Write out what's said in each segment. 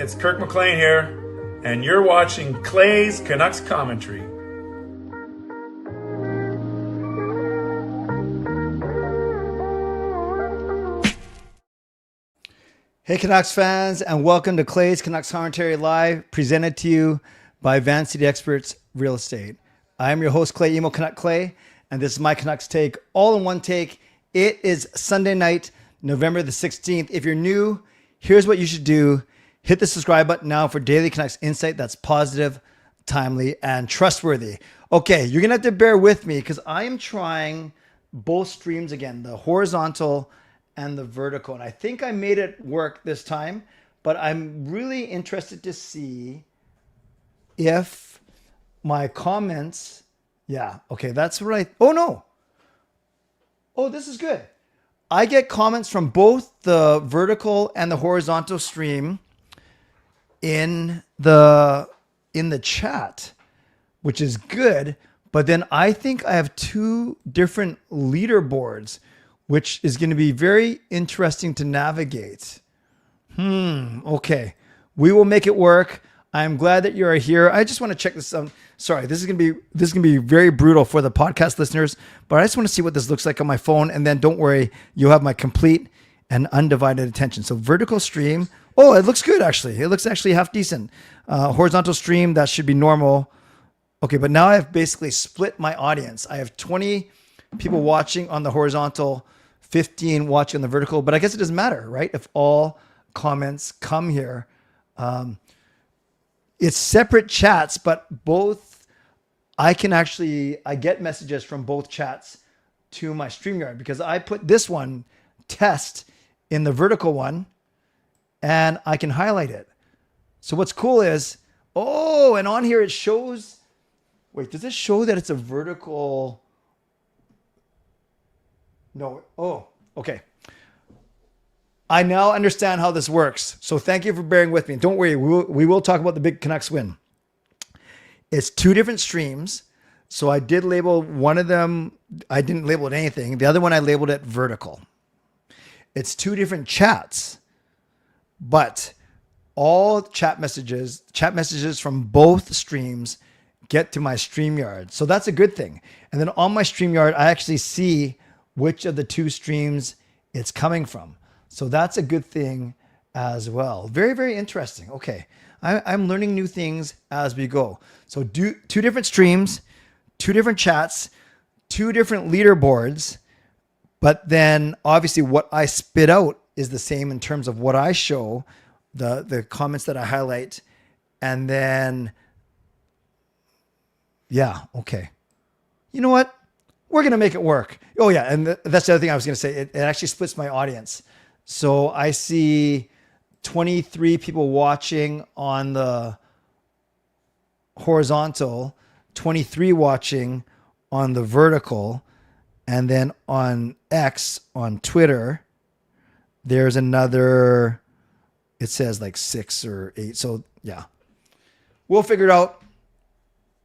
it's Kirk McLean here, and you're watching Clay's Canucks Commentary. Hey Canucks fans, and welcome to Clay's Canucks Commentary Live, presented to you by Van City Experts Real Estate. I am your host, Clay Emo Canuck Clay, and this is my Canucks take, all in one take. It is Sunday night, November the 16th. If you're new, here's what you should do. Hit the subscribe button now for daily Canucks insight that's positive, timely, and trustworthy. Okay, you're going to have to bear with me because I am trying both streams again, the horizontal and the vertical. And I think I made it work this time, but I'm really interested to see if my comments, okay, that's right. Oh no. Oh, this is good. I get comments from both the vertical and the horizontal stream in the chat, which is good. But then I think I have two different leaderboards, which is going to be very interesting to navigate. Okay. We will make it work. I'm glad that you are here. I just want to check this out. Sorry, this is going to be very brutal for the podcast listeners, but I just want to see what this looks like on my phone, and then don't worry, you'll have my complete and undivided attention. So vertical stream. Oh, it looks good actually. It looks actually half decent. Horizontal stream, that should be normal. Okay, but now I've basically split my audience. I have 20 people watching on the horizontal, 15 watching on the vertical, but I guess it doesn't matter, right? If all comments come here. It's separate chats, but both, I get messages from both chats to my StreamYard because I put this one test in the vertical one and I can highlight it. So what's cool is, and on here it shows, wait, does it show that it's a vertical? No. Oh, okay. I now understand how this works. So thank you for bearing with me. Don't worry, we will talk about the big Canucks win. It's two different streams. So I did label one of them. I didn't label it anything. The other one I labeled it vertical. It's two different chats, but all chat messages from both streams get to my StreamYard. So that's a good thing. And then on my StreamYard, I actually see which of the two streams it's coming from. So that's a good thing as well. Very, very interesting. Okay. I'm learning new things as we go. So two different streams, two different chats, two different leaderboards, but then obviously what I spit out is the same in terms of what I show, the comments that I highlight, and then, okay. You know what? We're going to make it work. Oh yeah. And that's the other thing I was going to say. It actually splits my audience. So I see 23 people watching on the horizontal, 23 watching on the vertical, and then on X, on Twitter, there's another, it says like 6 or 8. So yeah, we'll figure it out.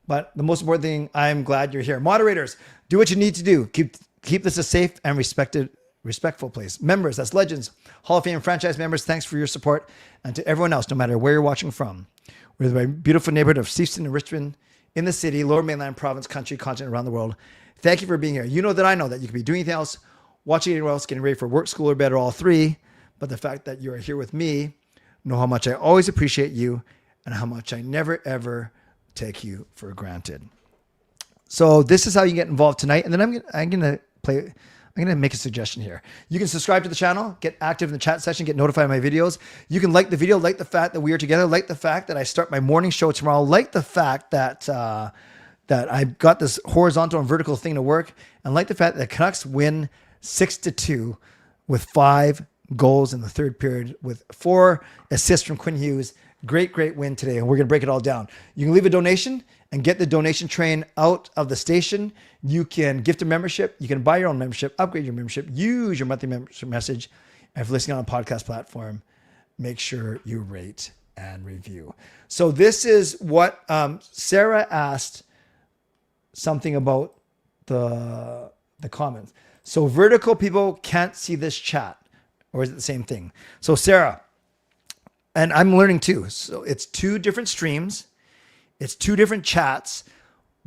But the most important thing, I'm glad you're here. Moderators, do what you need to do. Keep this a safe and respectful place. Members, that's legends, Hall of Fame franchise members, thanks for your support. And to everyone else, no matter where you're watching from, we're in the beautiful neighborhood of Seafton and Richmond, in the city, lower mainland, province, country, continent, around the world. Thank you for being here. You know that I know that you could be doing anything else, watching anywhere else, getting ready for work, school, or bed, or all three. But the fact that you are here with me, know how much I always appreciate you and how much I never, ever take you for granted. So this is how you get involved tonight. And then I'm going to make a suggestion here. You can subscribe to the channel, get active in the chat section, get notified of my videos. You can like the video, like the fact that we are together, like the fact that I start my morning show tomorrow, like the fact that I've got this horizontal and vertical thing to work, and like the fact that the Canucks win 6-2 with 5 goals in the third period with 4 assists from Quinn Hughes. Great win today, and we're going to break it all down. You can leave a donation and get the donation train out of the station. You can gift a membership. You can buy your own membership, upgrade your membership, use your monthly membership message. And if you're listening on a podcast platform, make sure you rate and review. So this is what Sarah asked something about the comments. So vertical people can't see this chat, or is it the same thing? So Sarah, and I'm learning too. So it's 2 different streams. It's 2 different chats.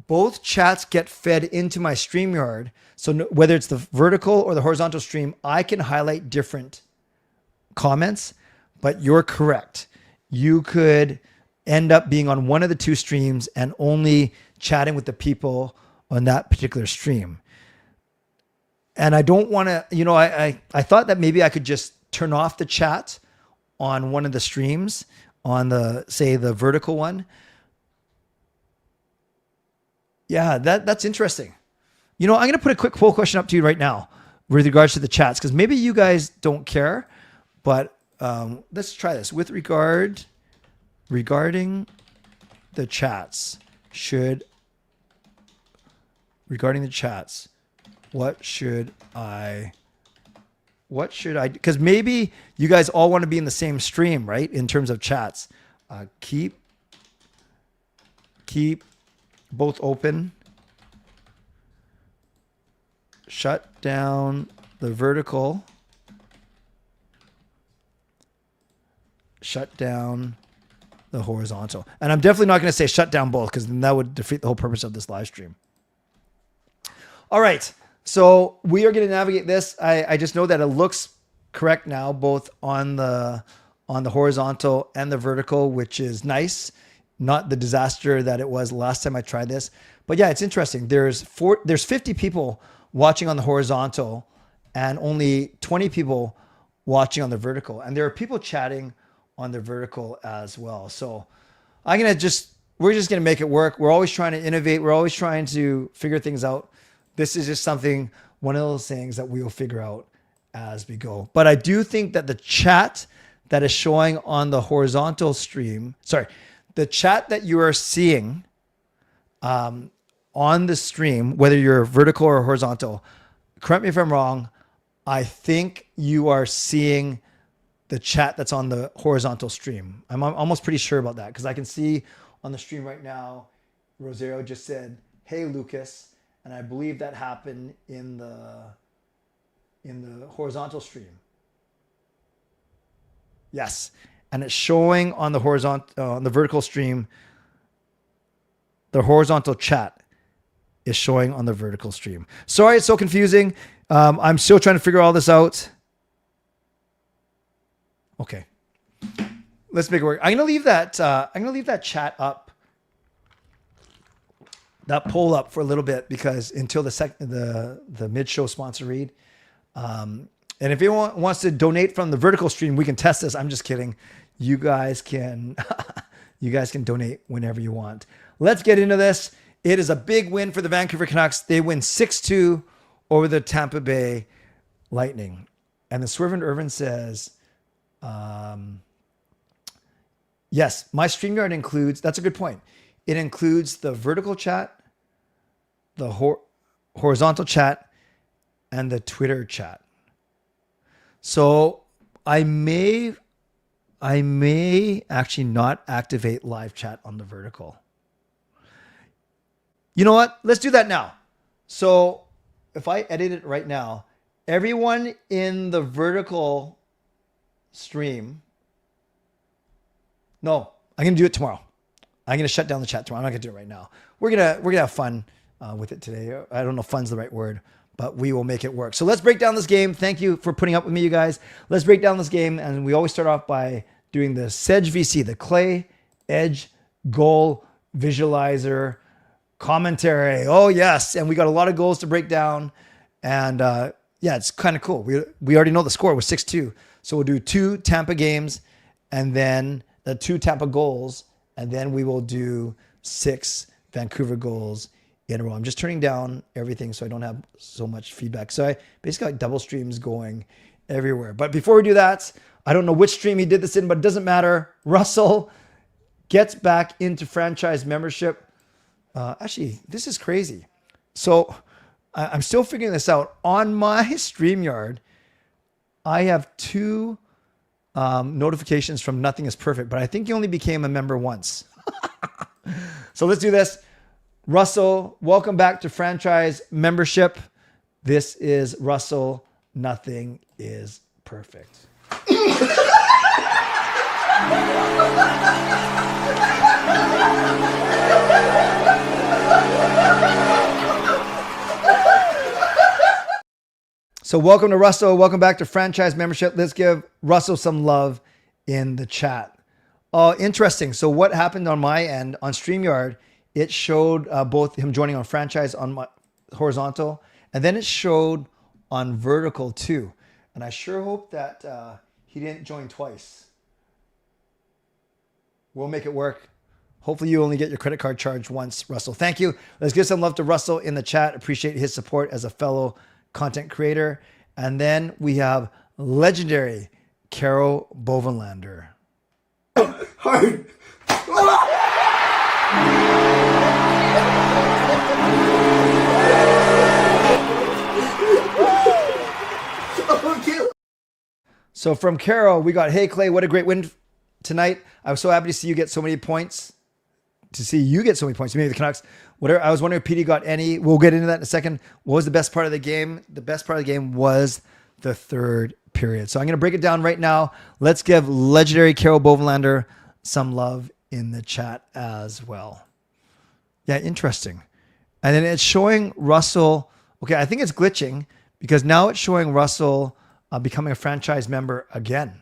Both chats get fed into my StreamYard. So whether it's the vertical or the horizontal stream, I can highlight different comments, but you're correct. You could end up being on one of the 2 streams and only chatting with the people on that particular stream. And I don't want to, I thought that maybe I could just turn off the chat on one of the streams on the vertical one. Yeah, that's interesting. I'm going to put a quick poll question up to you right now with regards to the chats, because maybe you guys don't care, but let's try this. Regarding the chats, what should I, because maybe you guys all want to be in the same stream, right? In terms of chats, keep both open, shut down the vertical, shut down the horizontal. And I'm definitely not going to say shut down both, because then that would defeat the whole purpose of this live stream. All right. So we are going to navigate this. I just know that it looks correct now, both on the horizontal and the vertical, which is nice. Not the disaster that it was last time I tried this. But yeah, it's interesting. There's 50 people watching on the horizontal and only 20 people watching on the vertical. And there are people chatting on the vertical as well. So we're just going to make it work. We're always trying to innovate. We're always trying to figure things out. This is just one of those things that we will figure out as we go. But I do think that the chat that is showing on the horizontal stream, the chat that you are seeing on the stream, whether you're vertical or horizontal, correct me if I'm wrong, I think you are seeing the chat that's on the horizontal stream. I'm almost pretty sure about that, because I can see on the stream right now, Rosario just said, "Hey, Lucas." And I believe that happened in the horizontal stream. Yes. And it's showing on the vertical stream. The horizontal chat is showing on the vertical stream. Sorry, it's so confusing. I'm still trying to figure all this out. Okay. Let's make it work. I'm going to leave that chat up. That poll up for a little bit, because until the mid-show sponsor read. And if anyone wants to donate from the vertical stream, we can test this. I'm just kidding. You guys can donate whenever you want. Let's get into this. It is a big win for the Vancouver Canucks. They win 6-2 over the Tampa Bay Lightning. And the Swervin Yrvin says, yes, my StreamYard includes, that's a good point. It includes the vertical chat, the horizontal chat, and the Twitter chat. So I may actually not activate live chat on the vertical. You know what? Let's do that now. So if I edit it right now, everyone in the vertical stream, no, I'm going to do it tomorrow. I'm going to shut down the chat tomorrow. I'm not going to do it right now. We're going to have fun with it today. I don't know if fun's the right word, but we will make it work. So let's break down this game. Thank you for putting up with me, you guys. Let's break down this game. And we always start off by doing the Sedge VC, the Clay Edge Goal Visualizer commentary. Oh, yes. And we got a lot of goals to break down. And yeah, it's kind of cool. We already know the score was 6-2. So we'll do 2 Tampa games and then the 2 Tampa goals. And then we will do 6 Vancouver goals in a row. I'm just turning down everything so I don't have so much feedback. So I basically got double streams going everywhere. But before we do that, I don't know which stream he did this in, but it doesn't matter. Russell gets back into franchise membership. Actually, this is crazy. So I'm still figuring this out. On my StreamYard, I have 2 notifications from Nothing is Perfect, but I think he only became a member once. So let's do this. Russell, welcome back to franchise membership. This is Russell. Nothing is perfect. So welcome to Russell. Welcome back to Franchise Membership. Let's give Russell some love in the chat. Oh, interesting. So what happened on my end on StreamYard, it showed both him joining on Franchise on my horizontal, and then it showed on vertical too. And I sure hope that he didn't join twice. We'll make it work. Hopefully you only get your credit card charged once, Russell. Thank you. Let's give some love to Russell in the chat. Appreciate his support as a fellow content creator. And then we have legendary Carol Bovenlander. Hard. So from Carol, we got, hey Clay, what a great win tonight. I was so happy to see you get so many points. Maybe the Canucks. Whatever. I was wondering if PD got any. We'll get into that in a second. What was the best part of the game? The best part of the game was the third period. So I'm going to break it down right now. Let's give legendary Carol Bovenlander some love in the chat as well. Yeah, interesting. And then it's showing Russell. Okay, I think it's glitching because now it's showing Russell becoming a franchise member again.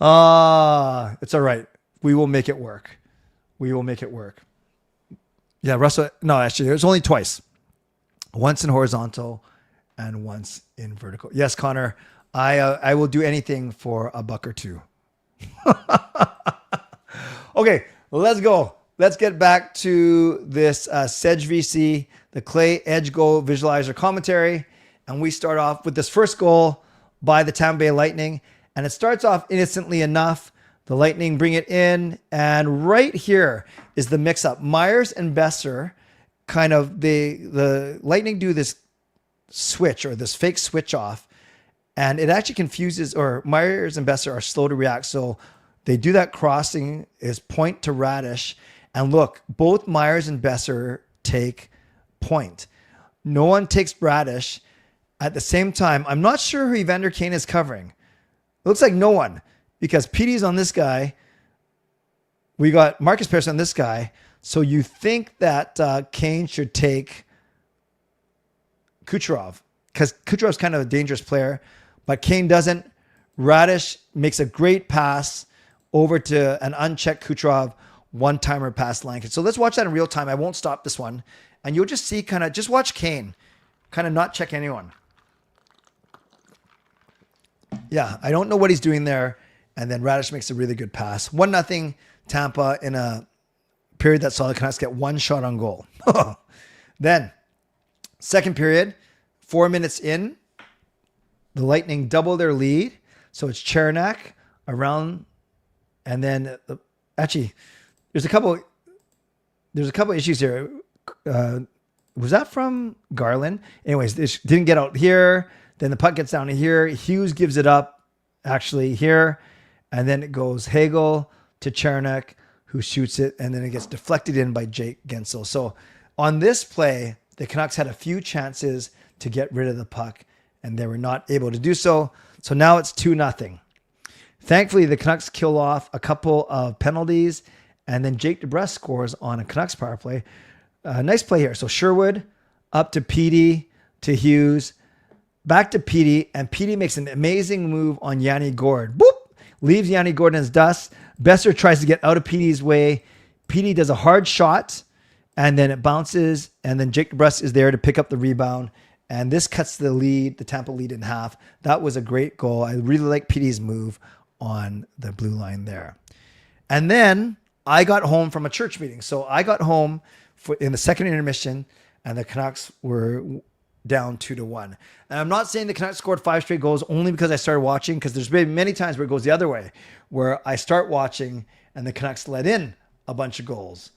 It's all right. We will make it work. Yeah, Russell. No, actually, there's only twice. Once in horizontal and once in vertical. Yes, Connor, I will do anything for a buck or two. Okay, let's go. Let's get back to this Sedge VC, the Clay Edge Goal Visualizer commentary. And we start off with this first goal by the Tampa Bay Lightning. And it starts off innocently enough. The Lightning bring it in. And right here is the mix-up. Myers and Besser kind of, the Lightning do this switch or this fake switch off. And it actually confuses, or Myers and Besser are slow to react. So they do that crossing is point to Radish. And look, both Myers and Besser take point. No one takes Radish. At the same time, I'm not sure who Evander Kane is covering. It looks like no one because PD's on this guy. We got Marcus Pearson on this guy. So you think that Kane should take Kucherov because Kucherov's kind of a dangerous player, but Kane doesn't. Radish makes a great pass over to an unchecked Kucherov, one-timer past Lankin. So let's watch that in real time. I won't stop this one. And you'll just see just watch Kane kind of not check anyone. Yeah, I don't know what he's doing there. And then Radish makes a really good pass. 1-0 Tampa in a period that saw the Canucks get one shot on goal. Then, second period, 4 minutes in, the Lightning double their lead. So it's Chernak around, and then actually, there's a couple issues here. Was that from Garland? Anyways, this didn't get out here. Then the puck gets down to here. Hughes gives it up actually here. And then it goes Hagel to Chernak, who shoots it. And then it gets deflected in by Jake Gensel. So on this play, the Canucks had a few chances to get rid of the puck, and they were not able to do so. So now it's 2-0. Thankfully, the Canucks kill off a couple of penalties, and then Jake DeBrusk scores on a Canucks power play. Nice play here. So Sherwood up to Petey to Hughes. Back to Petey, and Petey makes an amazing move on Yanni Gourde. Boop! Leaves Yanni Gourde in his dust. Besser tries to get out of Petey's way. Petey does a hard shot, and then it bounces, and then Jake DeBrusk is there to pick up the rebound, and this cuts the lead, the Tampa lead in half. That was a great goal. I really like Petey's move on the blue line there. And then I got home from a church meeting. So I got home in the second intermission, and the Canucks were down 2-1. And I'm not saying the Canucks scored 5 straight goals only because I started watching, because there's been many times where it goes the other way, where I start watching and the Canucks let in a bunch of goals.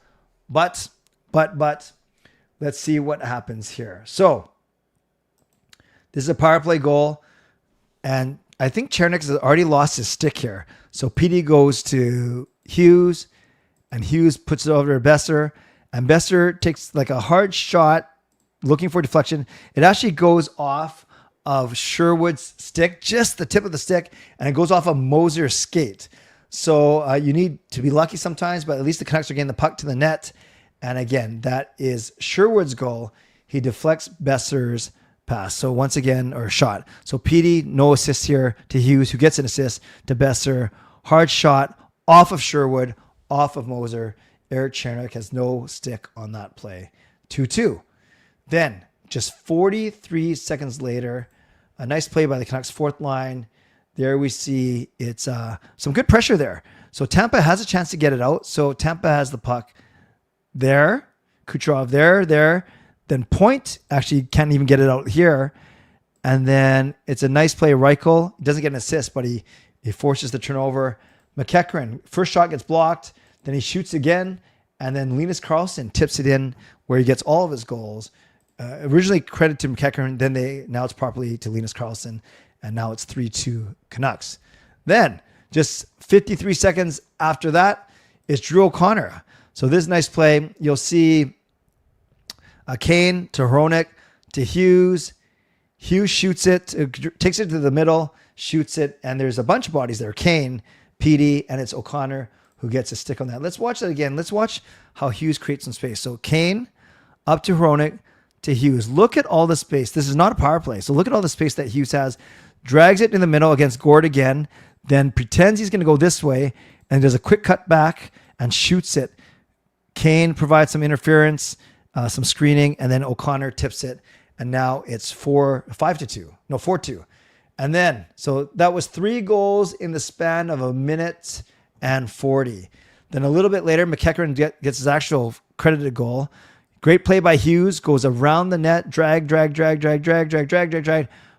But let's see what happens here. So this is a power play goal, and I think Chernak has already lost his stick here. So PD goes to Hughes, and Hughes puts it over to Besser, and Besser takes like a hard shot looking for deflection. It actually goes off of Sherwood's stick, just the tip of the stick, and it goes off of Moser's skate. So you need to be lucky sometimes, but at least the Canucks are getting the puck to the net. And again, that is Sherwood's goal. He deflects Besser's pass. So once again, or shot. So Petey, no assist here to Hughes, who gets an assist to Besser. Hard shot off of Sherwood, off of Moser. Eric Chernick has no stick on that play. 2-2. Then, just 43 seconds later, a nice play by the Canucks fourth line. There we see it's some good pressure there. So Tampa has a chance to get it out. So Tampa has the puck there. Kucherov there. Then Point actually can't even get it out here. And then it's a nice play. Reichel doesn't get an assist, but he forces the turnover. McEachran, first shot gets blocked. Then he shoots again. And then Linus Karlsson tips it in where he gets all of his goals. Originally credited to McEachran. Now it's properly to Linus Karlsson. And now it's 3-2 Canucks. Then, just 53 seconds after that, it's Drew O'Connor. So this nice play. You'll see Kane to Hronek to Hughes. Hughes shoots it, takes it to the middle, shoots it, and there's a bunch of bodies there. Kane, Petey, and it's O'Connor who gets a stick on that. Let's watch that again. Let's watch how Hughes creates some space. So Kane up to Hronek to Hughes. Look at all the space. This is not a power play. So look at all the space that Hughes has. Drags it in the middle against Gord again, then pretends he's going to go this way and does a quick cut back and shoots it. Kane provides some interference, some screening, and then O'Connor tips it. And now it's 4-2. And then, so that was 3 goals in the span of 1 minute and 40. Then a little bit later, McEachran gets his actual credited goal. Great play by Hughes, goes around the net, drag,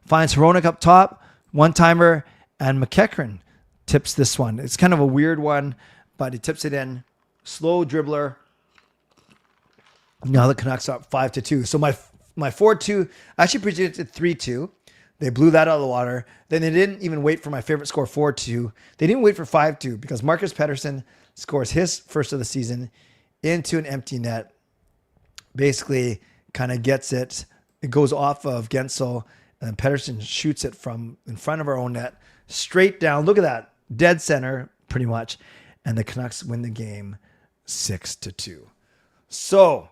finds Hronek up top, one-timer, and McEachran tips this one. It's kind of a weird one, but he tips it in. Slow dribbler. Now the Canucks are up 5-2. So my 4-2, I actually predicted 3-2. They blew that out of the water. Then they didn't even wait for my favorite score, 4-2. They didn't wait for 5-2 because Marcus Pettersson scores his first of the season into an empty net. Basically kind of gets it. It goes off of Gensel. And Pettersson shoots it from in front of our own net, straight down. Look at that. Dead center, pretty much. And the Canucks win the game 6-2. So,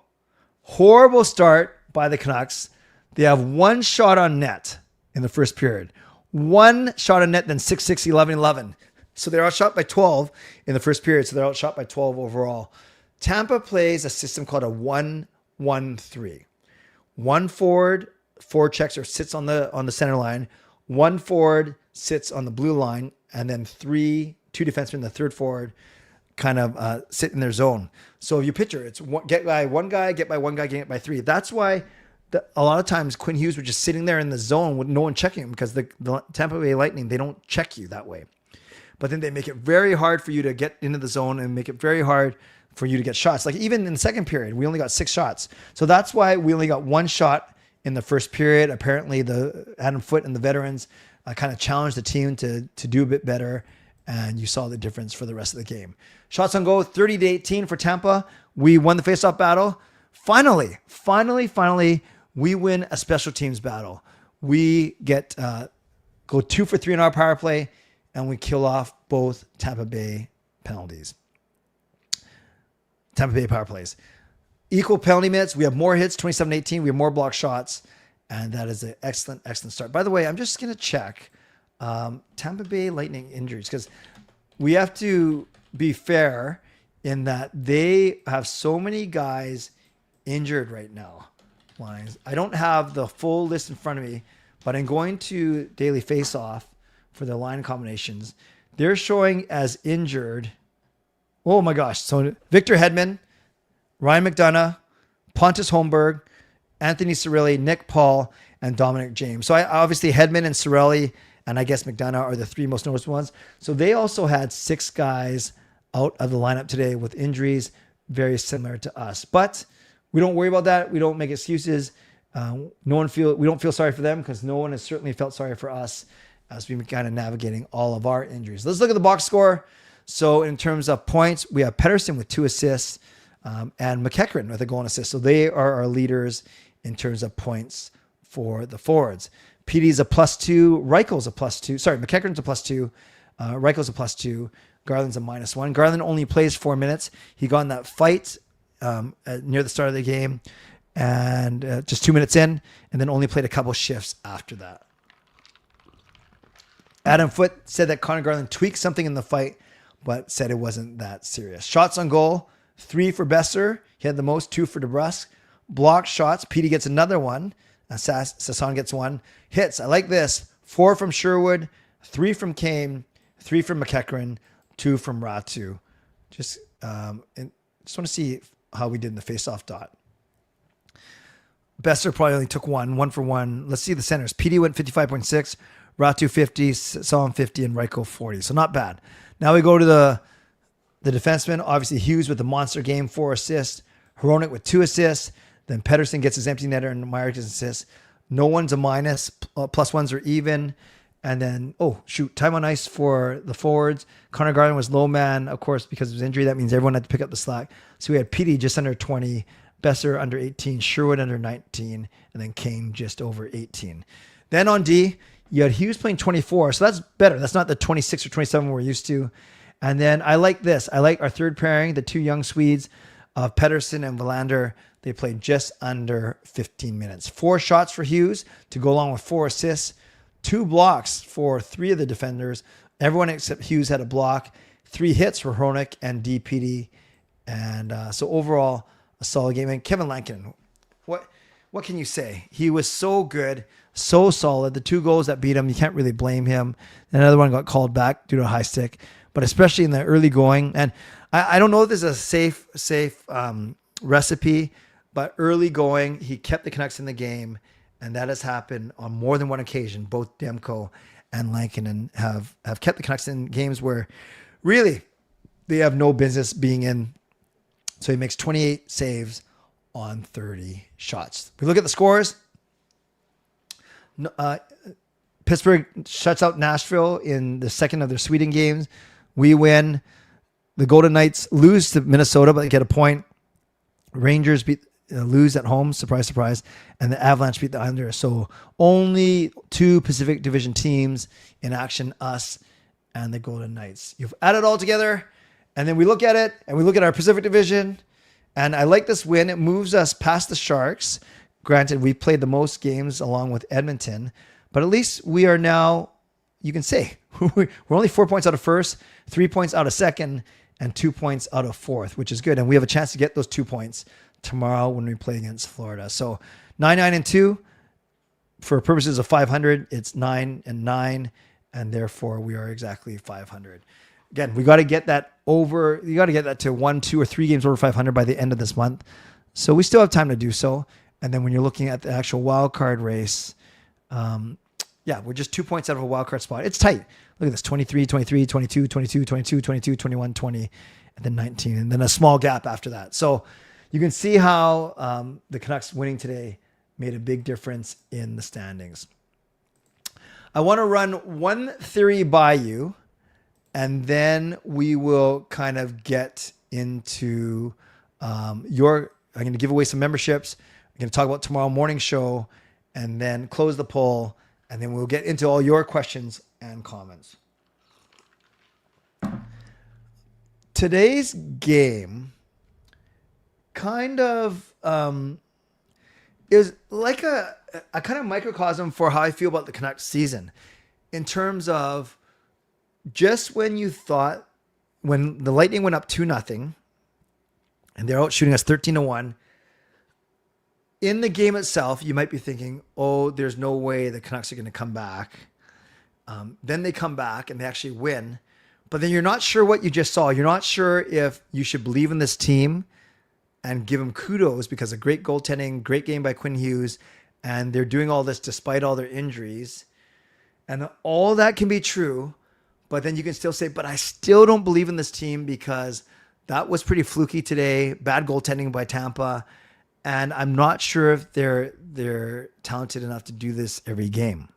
horrible start by the Canucks. They have 1 shot on net in the first period. 1 shot on net, then 6-6, 11-11. So they're outshot by 12 in the first period. So they're outshot by 12 overall. Tampa plays a system called a 1-1-3. 1 forward checks or sits on the center line. 1 forward sits on the blue line, and then 2 defensemen, the third forward, kind of sit in their zone. So if you picture, it's get by one guy, get by 3. That's why a lot of times Quinn Hughes was just sitting there in the zone with no one checking him because the Tampa Bay Lightning, they don't check you that way. But then they make it very hard for you to get into the zone and make it very hard for you to get shots. Like even in the second period, we only got 6 shots. So that's why we only got 1 shot in the first period. Apparently the Adam Foote and the veterans kind of challenged the team to do a bit better. And you saw the difference for the rest of the game. Shots on goal, 30-18 for Tampa. We won the faceoff battle. Finally, we win a special teams battle. We get go 2 for 3 in our power play, and we kill off both Tampa Bay penalties. Tampa Bay power plays. Equal penalty minutes. We have more hits, 27-18. We have more block shots. And that is an excellent start. By the way, I'm just going to check Tampa Bay Lightning injuries because we have to be fair in that they have so many guys injured right now. Lines. I don't have the full list in front of me, but I'm going to Daily Face-Off for their line combinations. They're showing as injured. Oh my gosh. So Victor Hedman, Ryan McDonough, Pontus Holmberg, Anthony Cirelli, Nick Paul, and Dominic James. So obviously Hedman and Cirelli and I guess McDonough are the 3 most noticeable ones. So they also had 6 guys out of the lineup today with injuries very similar to us. But we don't worry about that. We don't make excuses. We don't feel sorry for them because no one has certainly felt sorry for us as we've been kind of navigating all of our injuries. Let's look at the box score. So in terms of points, we have Pettersson with 2 assists and McEachran with a goal and assist. So they are our leaders in terms of points for the forwards. PD's a +2. Reichel's a +2. Sorry, McEachran's a +2. Reichel's a +2. Garland's a -1. Garland only plays 4 minutes. He got in that fight near the start of the game and just 2 minutes in, and then only played a couple shifts after that. Adam Foote said that Connor Garland tweaked something in the fight, but said it wasn't that serious. Shots on goal, 3 for Besser. He had the most, 2 for DeBrusque. Blocked shots, Petey gets another one. Sasson gets 1. Hits, I like this. 4 from Sherwood, 3 from Kane, 3 from McEachran, 2 from Ratu. Just want to see how we did in the face-off dot. Besser probably only took 1 for 1. Let's see the centers. Petey went 55.6. Ratu 50, Sasson 50, and Reichel 40. So not bad. Now we go to the defenseman. Obviously Hughes with the monster game, 4 assists. Hronek with 2 assists. Then Pettersson gets his empty netter and Meyer gets assists. No one's a minus. Plus ones are even. And then, time on ice for the forwards. Connor Garland was low man, of course, because of his injury. That means everyone had to pick up the slack. So we had Petey just under 20, Besser under 18, Sherwood under 19, and then Kane just over 18. Then on D, you had Hughes playing 24, so that's better. That's not the 26 or 27 we're used to. And then I like this. I like our third pairing, the 2 young Swedes of Pettersson and Verlander. They played just under 15 minutes. 4 shots for Hughes to go along with 4 assists. 2 blocks for 3 of the defenders. Everyone except Hughes had a block. 3 hits for Hronek and DPD. And so overall, a solid game. And Kevin Lankin, what can you say? He was so good, so solid. The 2 goals that beat him, you can't really blame him. Another one got called back due to a high stick. But especially in the early going. And I don't know if this is a safe recipe, but early going, he kept the Canucks in the game. And that has happened on more than one occasion. Both Demko and Lankinen have kept the Canucks in games where really they have no business being in. So he makes 28 saves on 30 shots. We look at the scores. Pittsburgh shuts out Nashville in the second of their Sweden games. We win. The Golden Knights lose to Minnesota, but they get a point. Rangers lose at home, surprise, surprise, and the Avalanche beat the Islanders. So only 2 Pacific Division teams in action, us and the Golden Knights. You've added it all together, and then we look at it, and we look at our Pacific Division, and I like this win. It moves us past the Sharks. Granted, we played the most games along with Edmonton, but at least we are now, you can say, we're only 4 points out of first, 3 points out of second, and 2 points out of fourth, which is good. And we have a chance to get those 2 points tomorrow when we play against Florida. So 9-9-2 for purposes of 500, it's 9-9, and therefore we are exactly 500. Again, we got to get that over. You got to get that to 1, 2, or 3 games over 500 by the end of this month. So we still have time to do so. And then when you're looking at the actual wild card race, we're just 2 points out of a wild card spot. It's tight. Look at this: 23, 23, 22, 22, 22, 22, 21, 20, and then 19, and then a small gap after that. So you can see how the Canucks winning today made a big difference in the standings. I want to run one theory by you, and then we will kind of get into I'm going to give away some memberships. I'm going to talk about tomorrow morning show, and then close the poll, and then we'll get into all your questions and comments. Today's game kind of is like a kind of microcosm for how I feel about the Canucks season, in terms of just when you thought, when the Lightning went up 2-0 and they're out shooting us 13-1, in the game itself, you might be thinking, oh, there's no way the Canucks are going to come back. Then they come back and they actually win. But then you're not sure what you just saw. You're not sure if you should believe in this team and give them kudos because of great goaltending, great game by Quinn Hughes, and they're doing all this despite all their injuries. And all that can be true, but then you can still say, but I still don't believe in this team because that was pretty fluky today, bad goaltending by Tampa, and I'm not sure if they're talented enough to do this every game.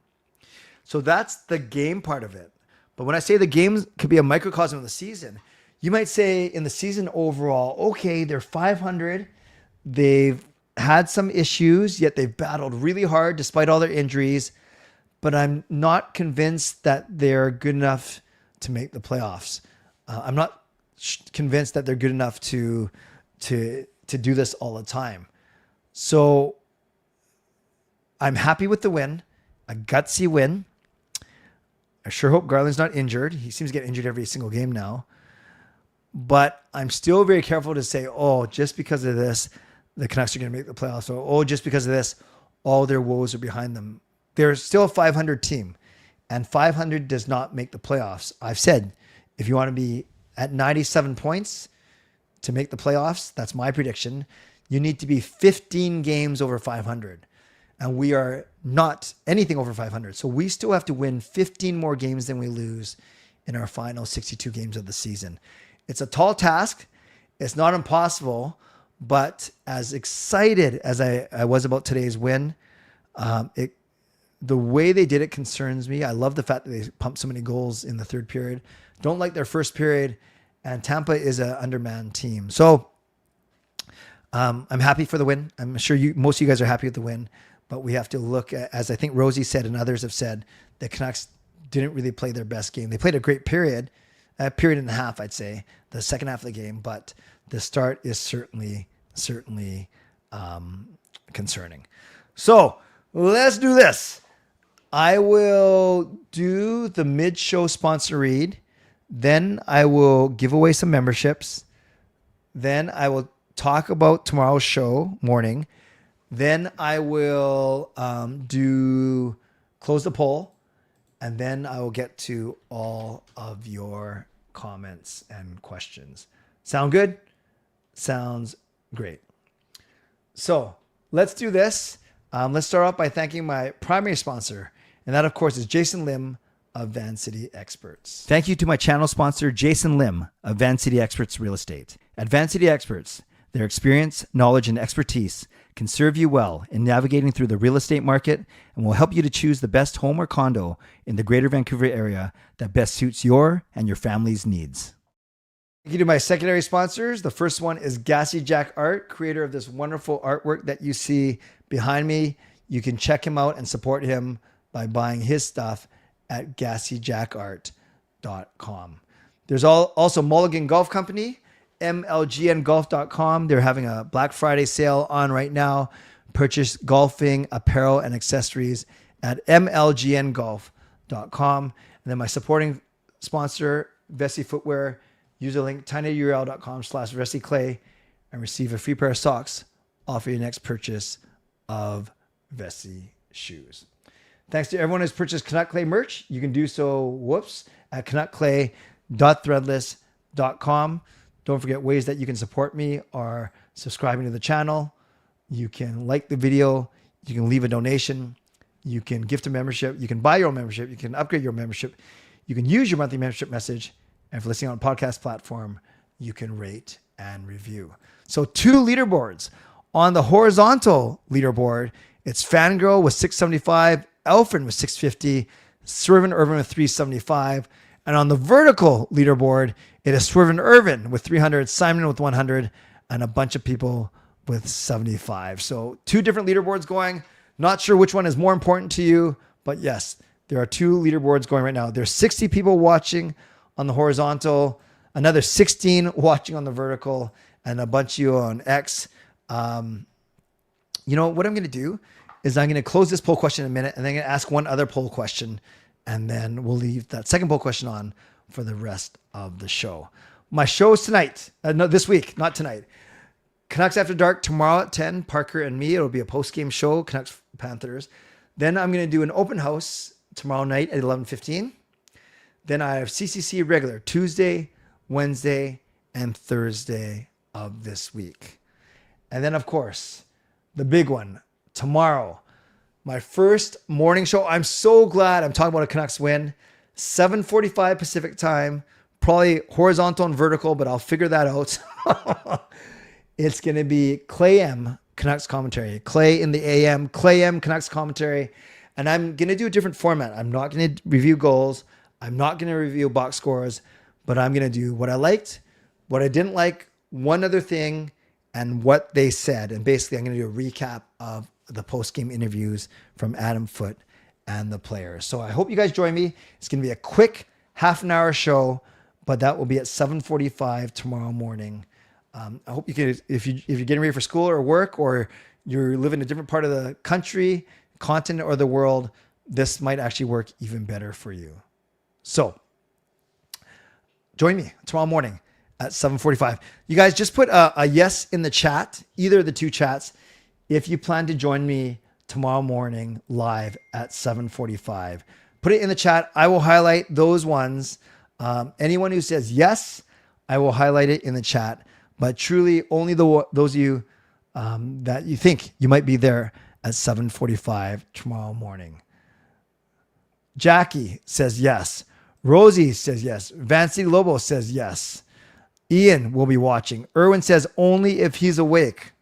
So that's the game part of it. But when I say the games could be a microcosm of the season, you might say in the season overall, okay, they're 500. They've had some issues, yet they've battled really hard despite all their injuries. but I'm not convinced that they're good enough to make the playoffs. I'm not convinced that they're good enough to do this all the time. So I'm happy with the win, a gutsy win. I sure hope Garland's not injured. He seems to get injured every single game now. But I'm still very careful to say, oh, just because of this, the Canucks are going to make the playoffs. Or, oh, just because of this, all their woes are behind them. They're still a 500 team. And 500 does not make the playoffs. I've said, if you want to be at 97 points to make the playoffs, that's my prediction, you need to be 15 games over 500. And we are not anything over 500. So we still have to win 15 more games than we lose in our final 62 games of the season. It's a tall task. It's not impossible. But as excited as I was about today's win, the way they did it concerns me. I love the fact that they pumped so many goals in the third period. Don't like their first period. And Tampa is an undermanned team. So I'm happy for the win. I'm sure most of you guys are happy with the win. But we have to look at, as I think Rosie said and others have said, the Canucks didn't really play their best game. They played a great period and a half, I'd say, the second half of the game. But the start is certainly concerning. So let's do this. I will do the mid-show sponsor read. Then I will give away some memberships. Then I will talk about tomorrow's show morning. Then I will close the poll. And then I will get to all of your comments and questions. Sound good? Sounds great. So let's do this. Let's start off by thanking my primary sponsor. And that, of course, is Jason Lim of Van City Experts. Thank you to my channel sponsor, Jason Lim of Van City Experts Real Estate. At Van City Experts, their experience, knowledge, and expertise can serve you well in navigating through the real estate market and will help you to choose the best home or condo in the greater Vancouver area that best suits your and your family's needs. Thank you to my secondary sponsors. The first one is Gassy Jack Art, creator of this wonderful artwork that you see behind me. You can check him out and support him by buying his stuff at GassyJackArt.com. There's also Mulligan Golf Company, MLGNGolf.com. They're having a Black Friday sale on right now. Purchase golfing, apparel, and accessories at MLGNGolf.com. And then my supporting sponsor, Vessi Footwear. Use the link tinyurl.com/VessiClay and receive a free pair of socks off your next purchase of Vessi shoes. Thanks to everyone who's purchased Canuck Clay merch. You can do so, at canuckclay.threadless.com. Don't forget, ways that you can support me are subscribing to the channel. You can like the video. You can leave a donation. You can gift a membership. You can buy your own membership. You can upgrade your membership. You can use your monthly membership message. And if listening on a podcast platform, you can rate and review. So 2 leaderboards. On the horizontal leaderboard, it's Fangirl with 675, Elfin with 650, Swervin Yrvin with 375. And on the vertical leaderboard, it is Swervin Yrvin with 300, Simon with 100, and a bunch of people with 75. So 2 different leaderboards going. Not sure which one is more important to you, but yes, there are 2 leaderboards going right now. There's 60 people watching on the horizontal, another 16 watching on the vertical, and a bunch of you on X. What I'm going to do is I'm going to close this poll question in a minute, and then I'm going to ask one other poll question, and then we'll leave that second poll question on for the rest of the show. My show is tonight. No, this week, not tonight. Canucks After Dark tomorrow at 10, Parker and me. It'll be a post-game show, Canucks Panthers. Then I'm going to do an open house tomorrow night at 11:15. Then I have CCC regular Tuesday, Wednesday, and Thursday of this week. And then, of course, the big one, tomorrow, my first morning show. I'm so glad I'm talking about a Canucks win. 7:45 Pacific time, probably horizontal and vertical, but I'll figure that out. It's going to be Clay M Canucks commentary. Clay in the AM, Clay M Canucks commentary. And I'm going to do a different format. I'm not going to review goals. I'm not going to review box scores, but I'm going to do what I liked, what I didn't like, one other thing, and what they said. And basically, I'm going to do a recap of the post-game interviews from Adam Foote and the players. So I hope you guys join me. It's going to be a quick half an hour show, but that will be at 7:45 tomorrow morning. I hope you can, if you're getting ready for school or work, or you're living in a different part of the country, continent, or the world, this might actually work even better for you. So join me tomorrow morning at 7:45. You guys just put a yes in the chat, either of the two chats, if you plan to join me tomorrow morning live at 7:45. Put it in the chat. I will highlight those ones. Anyone who says yes, I will highlight it in the chat. But truly, only those of you that you think you might be there at 7:45 tomorrow morning. Jackie says yes. Rosie says yes. Vancy Lobo says yes. Ian will be watching. Irwin says only if he's awake.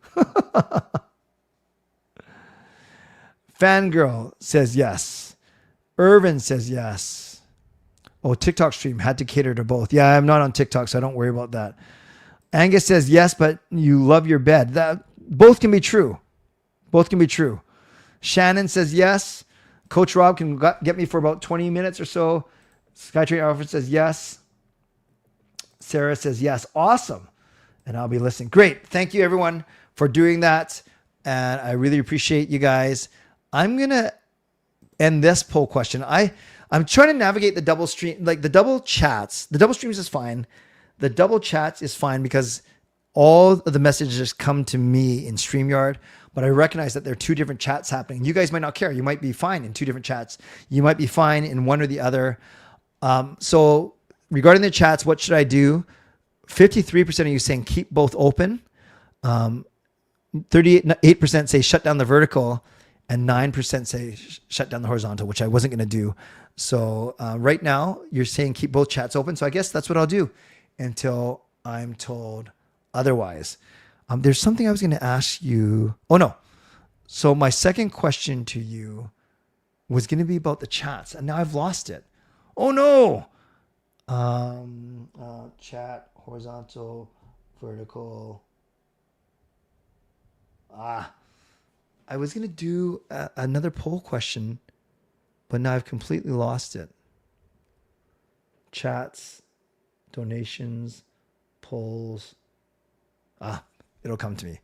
Fangirl says yes. Irvin says yes. Oh, TikTok stream had to cater to both. Yeah, I'm not on TikTok, so I don't worry about that. Angus says yes, but you love your bed. That both can be true. Both can be true. Shannon says yes. Coach Rob can get me for about 20 minutes or so. Skytrain Alfred says yes. Sarah says yes. Awesome. And I'll be listening. Great. Thank you, everyone, for doing that. And I really appreciate you guys. I'm going to end this poll question. I'm trying to navigate the double stream, like the double chats. The double streams is fine. The double chats is fine because all of the messages come to me in StreamYard, but I recognize that there are two different chats happening. You guys might not care. You might be fine in two different chats. You might be fine in one or the other. So regarding the chats, what should I do? 53% of you saying keep both open. 38% say shut down the vertical, and 9% say shut down the horizontal, which I wasn't going to do. So right now you're saying keep both chats open. So I guess that's what I'll do until I'm told otherwise. There's something I was going to ask you. Oh no. So my second question to you was going to be about the chats, and now I've lost it. Oh no. Chat, horizontal, vertical. I was going to do another poll question, but now I've completely lost it. Chats, donations, polls. It'll come to me.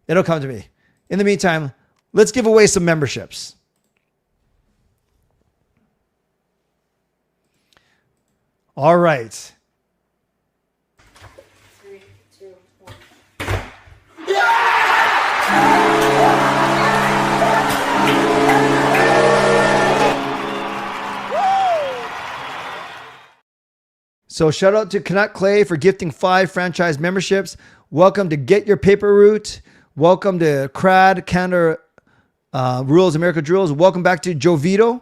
It'll come to me. In the meantime, let's give away some memberships. All right. 3, 2, 1. So shout out to Canuck Clay for gifting 5 franchise memberships. Welcome to Get Your Paper Route. Welcome to Crad, Canada Rules, America Drills. Welcome back to Jovito.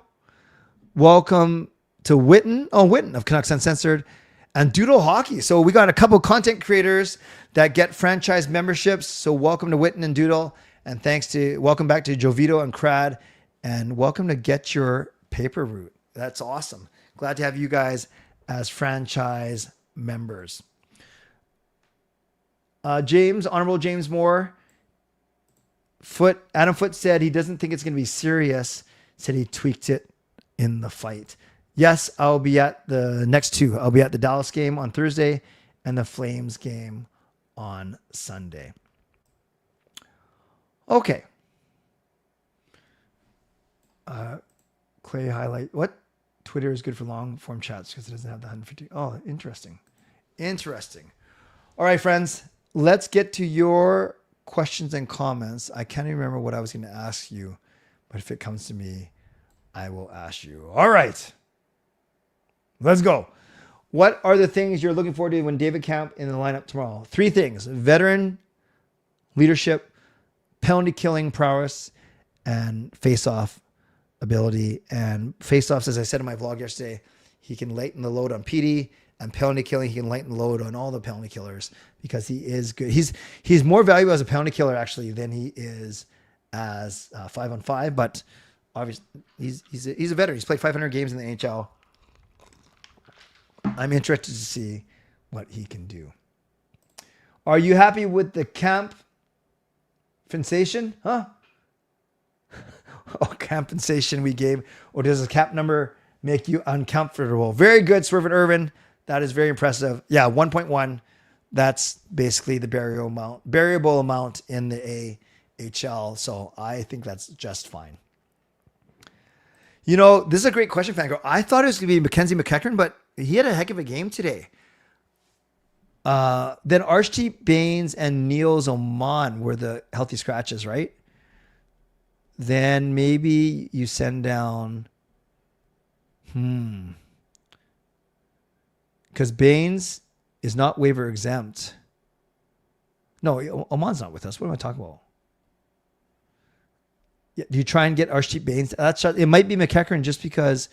Welcome to Witten. Oh, Witten of Canucks Uncensored. And Doodle Hockey. So we got a couple content creators that get franchise memberships. So welcome to Witten and Doodle. And welcome back to Jovito and Crad. And welcome to Get Your Paper Route. That's awesome. Glad to have you guys as franchise members. Honorable James Moore. Adam Foote said he doesn't think it's going to be serious. Said he tweaked it in the fight. Yes, I'll be at the next two. I'll be at the Dallas game on Thursday and the Flames game on Sunday. Okay. Clay highlight. What? Twitter is good for long form chats because it doesn't have the 150. Oh, interesting. Interesting. All right, friends. Let's get to your questions and comments. I can't even remember what I was going to ask you, but if it comes to me, I will ask you. All right. Let's go. What are the things you're looking forward to when David Camp in the lineup tomorrow? 3 things: veteran leadership, penalty killing prowess, and face-off ability. And face-offs, as I said in my vlog yesterday, he can lighten the load on PD, and penalty killing, he can lighten the load on all the penalty killers because he is good. He's more valuable as a penalty killer actually than he is as 5-on-5, but obviously he's a veteran. He's played 500 games in the NHL. I'm interested to see what he can do. Are you happy with the camp sensation? Huh? compensation we gave. Or does the cap number make you uncomfortable? Very good, Swervin Yrvin. That is very impressive. Yeah, 1.1. That's basically the variable amount in the AHL. So I think that's just fine. You know, this is a great question, Fango. I thought it was going to be Mackenzie McEachern, but he had a heck of a game today. Then Archdeep Baines and Niels Oman were the healthy scratches, right? Then maybe you send down... Because Baines is not waiver exempt. No, Oman's not with us. What am I talking about? Yeah, do you try and get Archdeep Baines? It might be McEachern just because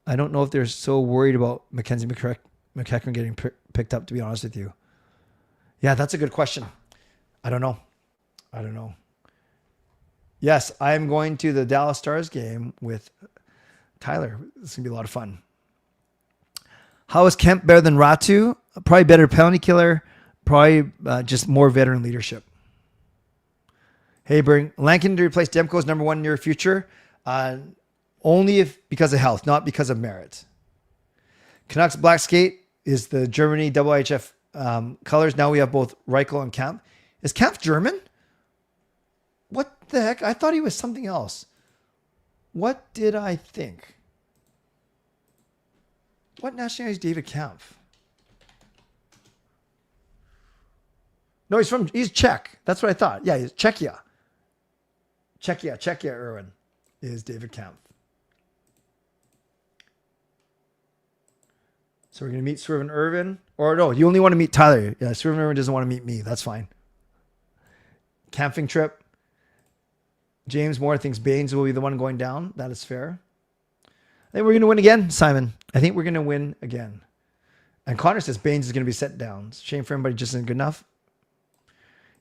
I don't know if they're so worried about Mackenzie McEachern getting picked up, to be honest with you. Yeah, that's a good question. I don't know. Yes, I'm going to the Dallas Stars game with Tyler. It's going to be a lot of fun. How is Kemp better than Ratu? Probably better penalty killer. Probably just more veteran leadership. Hey, bring Lankin to replace Demko's number one in your future. Only because of health, not because of merit. Canucks Black Skate is the Germany IHF colors. Now we have both Reichel and Kampf. Is Kampf German? What the heck? I thought he was something else. What did I think? What nationality is David Kampf? No, he's Czech. That's what I thought. Yeah, he's Czechia. Czechia, Yrvin is David Kampf. So we're going to meet Swervin Yrvin. Or no, you only want to meet Tyler. Yeah, Swervin Yrvin doesn't want to meet me. That's fine. Camping trip. James Moore thinks Baines will be the one going down. That is fair. I think we're going to win again, Simon. I think we're going to win again. And Connor says Baines is going to be set down. Shame for everybody, just isn't good enough.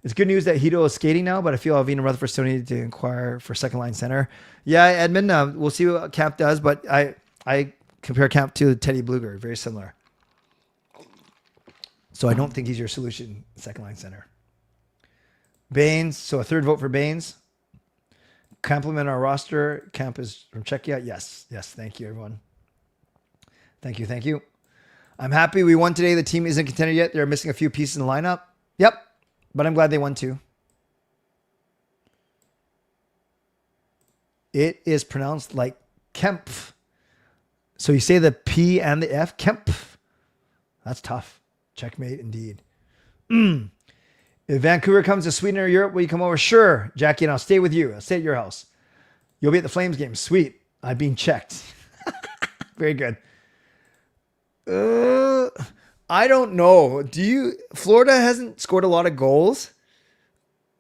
It's good news that Hito is skating now, but I feel Alvina Rutherford still need to inquire for second line center. Yeah, Edmund, we'll see what Camp does, but I compare Camp to Teddy Bluger, very similar. So I don't think he's your solution, second line center. Baines, so a third vote for Baines. Compliment our roster. Camp is from Czechia. Yes, thank you, everyone. Thank you. I'm happy we won today. The team isn't contender yet. They're missing a few pieces in the lineup. Yep. But I'm glad they won too. It is pronounced like Kempf. So you say the P and the F. Kempf. That's tough. Checkmate indeed. If Vancouver comes to Sweden or Europe, will you come over? Sure, Jackie, and I'll stay with you. I'll stay at your house. You'll be at the Flames game. Sweet. I've been checked. Very good. I don't know. Florida hasn't scored a lot of goals.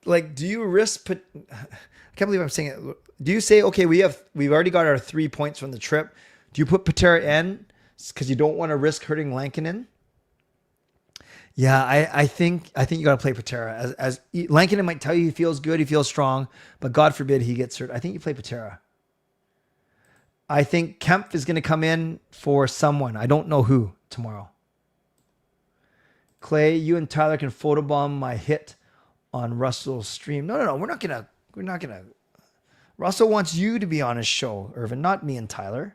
Like, do you risk I can't believe I'm saying it. Do you say, okay, we've already got our 3 points from the trip. Do you put Patera in because you don't want to risk hurting Lankinen? Yeah, I think you got to play Patera. As Lankinen might tell you he feels good, he feels strong, but God forbid he gets hurt. I think you play Patera. I think Kempf is going to come in for someone. I don't know who tomorrow. Clay, you and Tyler can photobomb my hit on Russell's stream. No. We're not gonna. Russell wants you to be on his show, Yrvin, not me and Tyler.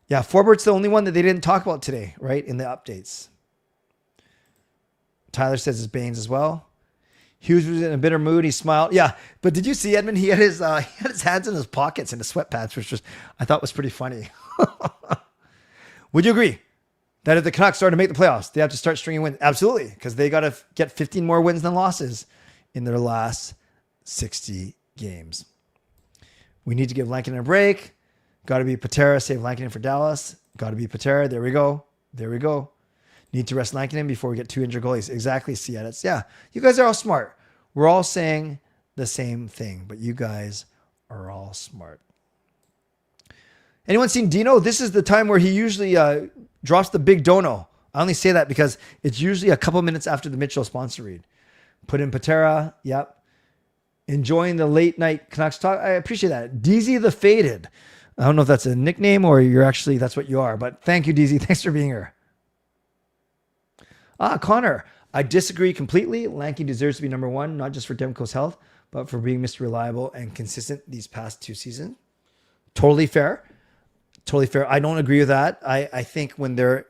Yeah, Forbert's the only one that they didn't talk about today, right? In the updates. Tyler says it's Baines as well. Hughes was in a bitter mood. He smiled. Yeah, but did you see Edmund? He had his hands in his pockets in his sweatpants, which I thought was pretty funny. Would you agree that if the Canucks start to make the playoffs, they have to start stringing wins? Absolutely, because they got to get 15 more wins than losses in their last 60 games. We need to give Lankinen a break. Got to be Patera, save Lankinen for Dallas. Got to be Patera. There we go. Need to rest Lankinen before we get 2 injured goalies. Exactly, Seattle. Yeah, you guys are all smart. We're all saying the same thing, but you guys are all smart. Anyone seen Dino? This is the time where he usually drops the big dono. I only say that because it's usually a couple minutes after the Mitchell sponsor read. Put in Patera. Yep. Enjoying the late night Canucks talk. I appreciate that. DZ the Faded. I don't know if that's a nickname or that's what you are, but thank you, DZ. Thanks for being here. Connor, I disagree completely. Lanky deserves to be number one, not just for Demko's health, but for being Mr. Reliable and consistent these past 2 seasons. Totally fair. Totally fair. I don't agree with that. I think when they're,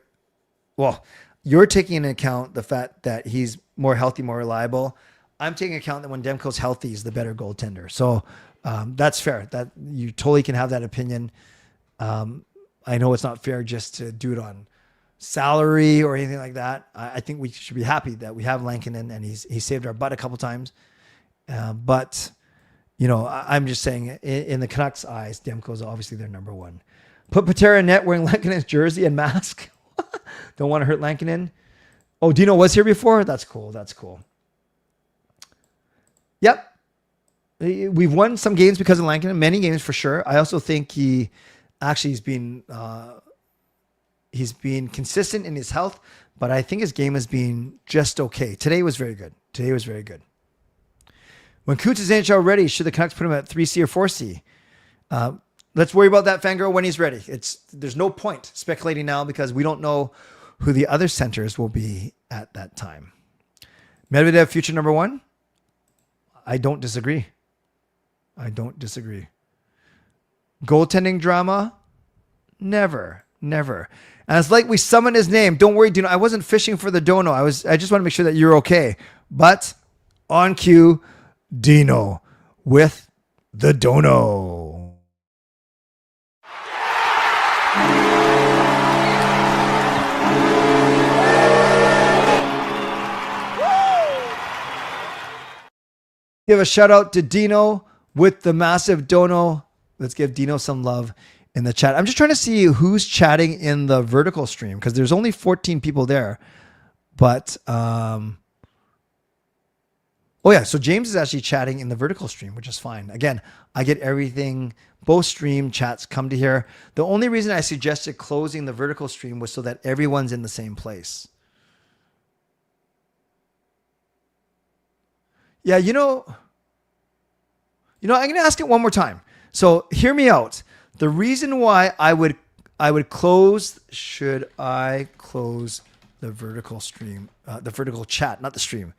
well, you're taking into account the fact that he's more healthy, more reliable. I'm taking account that when Demko's healthy, he's the better goaltender. So that's fair. That you totally can have that opinion. I know it's not fair just to do it on salary or anything like that. I think we should be happy that we have Lankinen and he saved our butt a couple times. But you know, I'm just saying in the Canucks' eyes, Demko's obviously their number one. Put Patera in net wearing Lankinen's jersey and mask. Don't want to hurt Lankinen. Oh, Dino was here before? That's cool. That's cool. Yep. We've won some games because of Lankinen, many games for sure. I also think he's been consistent in his health, but I think his game has been just okay. Today was very good. When Coots is NHL ready, should the Canucks put him at 3C or 4C? Let's worry about that, Fangirl, when he's ready. There's no point speculating now because we don't know who the other centers will be at that time. Medvedev, future number one? I don't disagree. Goaltending drama? Never. And it's like we summoned his name. Don't worry, Dino. I wasn't fishing for the dono. I just want to make sure that you're okay. But on cue, Dino with the dono. Give a shout out to Dino with the massive dono. Let's give Dino some love in the chat. I'm just trying to see who's chatting in the vertical stream because there's only 14 people there. But, oh yeah, so James is actually chatting in the vertical stream, which is fine. Again, I get everything. Both stream chats come to here. The only reason I suggested closing the vertical stream was so that everyone's in the same place. Yeah, you know, I'm going to ask it one more time. So hear me out. The reason why I would close, should I close the vertical stream, the vertical chat, not the stream.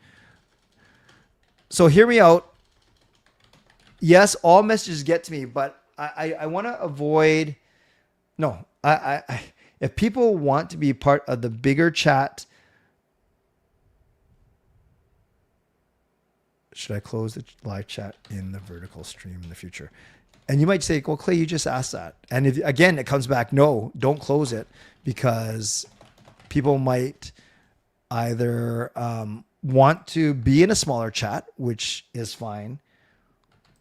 So hear me out. Yes, all messages get to me, but I want to avoid, no, if people want to be part of the bigger chat, should I close the live chat in the vertical stream in the future? And you might say, well, Clay, you just asked that. And if, again, it comes back, no, don't close it because people might either want to be in a smaller chat, which is fine,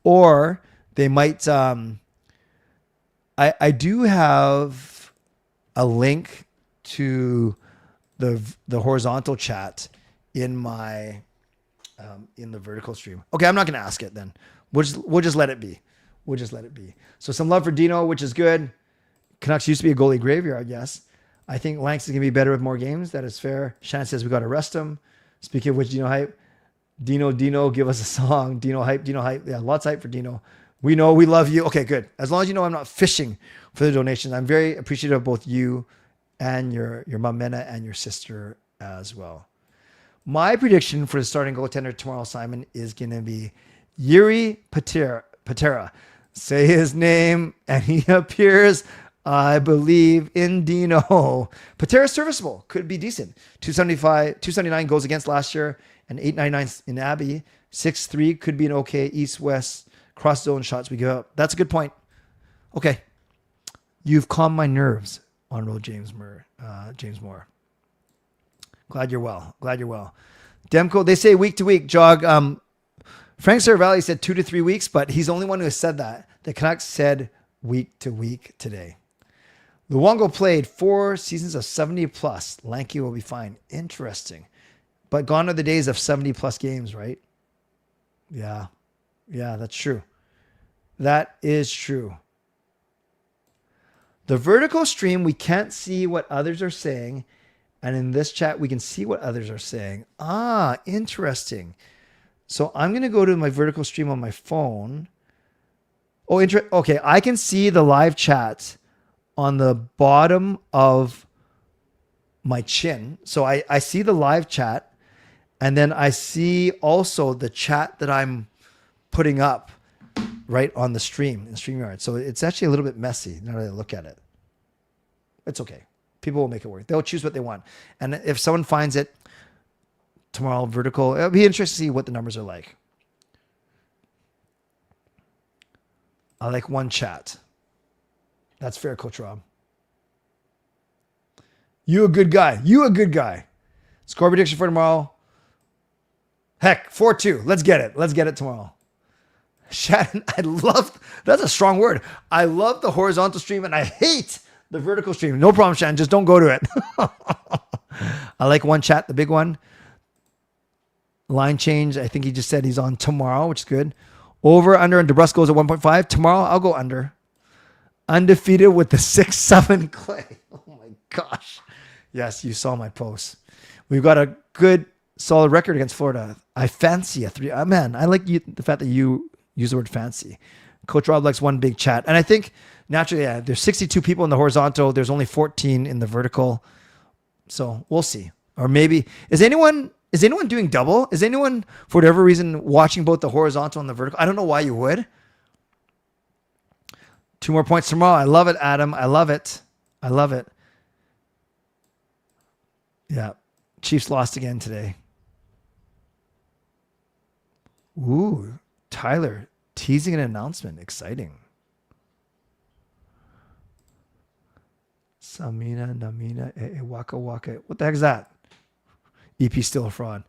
or they might, I do have a link to the horizontal chat in my, in the vertical stream. Okay, I'm not going to ask it then. We'll just let it be. So some love for Dino, which is good. Canucks used to be a goalie graveyard, yes. I think Lanks is going to be better with more games. That is fair. Shannon says we got to rest him. Speaking of which, Dino hype. Dino, give us a song. Dino hype. Yeah, lots of hype for Dino. We know, we love you. Okay, good. As long as you know I'm not fishing for the donations. I'm very appreciative of both you and your mom, Mena, and your sister as well. My prediction for the starting goaltender tomorrow, Simon, is going to be Yuri Patera. Say his name, and he appears, I believe, in Dino. Patera's serviceable. Could be decent. 279 goals against last year, and 899 in Abbey. 6'3", could be an okay east-west cross-zone shots we give up. That's a good point. Okay. You've calmed my nerves, Honorable James Moore. Glad you're well. Demko, they say week to week. Jog. Frank Cervalli said 2 to 3 weeks, but he's the only one who has said that. The Canucks said week to week today. Luongo played 4 seasons of 70 plus. Lanky will be fine. Interesting. But gone are the days of 70 plus games, right? Yeah, that's true. That is true. The vertical stream, we can't see what others are saying. And in this chat, we can see what others are saying. Ah, interesting. So I'm going to go to my vertical stream on my phone. Oh, okay. I can see the live chat on the bottom of my chin. So I see the live chat. And then I see also the chat that I'm putting up right on the stream in StreamYard. So it's actually a little bit messy now that I look at it. It's okay. People will make it work. They'll choose what they want. And if someone finds it tomorrow vertical, it'll be interesting to see what the numbers are like. I like one chat. That's fair, Coach Rob. You a good guy. You a good guy. Score prediction for tomorrow. Heck, 4-2. Let's get it. Let's get it tomorrow. Shannon, that's a strong word. I love the horizontal stream and I hate the vertical stream. No problem, Shannon. Just don't go to it. I like one chat, the big one. Line change. I think he just said he's on tomorrow, which is good. Over, under, and DeBrusco goes at 1.5. Tomorrow, I'll go under. Undefeated with the 6-7 Clay. Oh my gosh. Yes, you saw my post. We've got a good, solid record against Florida. I fancy a 3. Man, I like the fact that you use the word fancy. Coach Rob likes one big chat. And I think, naturally, yeah, there's 62 people in the horizontal. There's only 14 in the vertical. So we'll see. Or maybe, is anyone doing double? Is anyone, for whatever reason, watching both the horizontal and the vertical? I don't know why you would. 2 more points tomorrow. I love it, Adam. I love it. I love it. Yeah. Chiefs lost again today. Ooh, Tyler teasing an announcement. Exciting. Samina, Namina, Waka Waka. What the heck is that? EP still a fraud.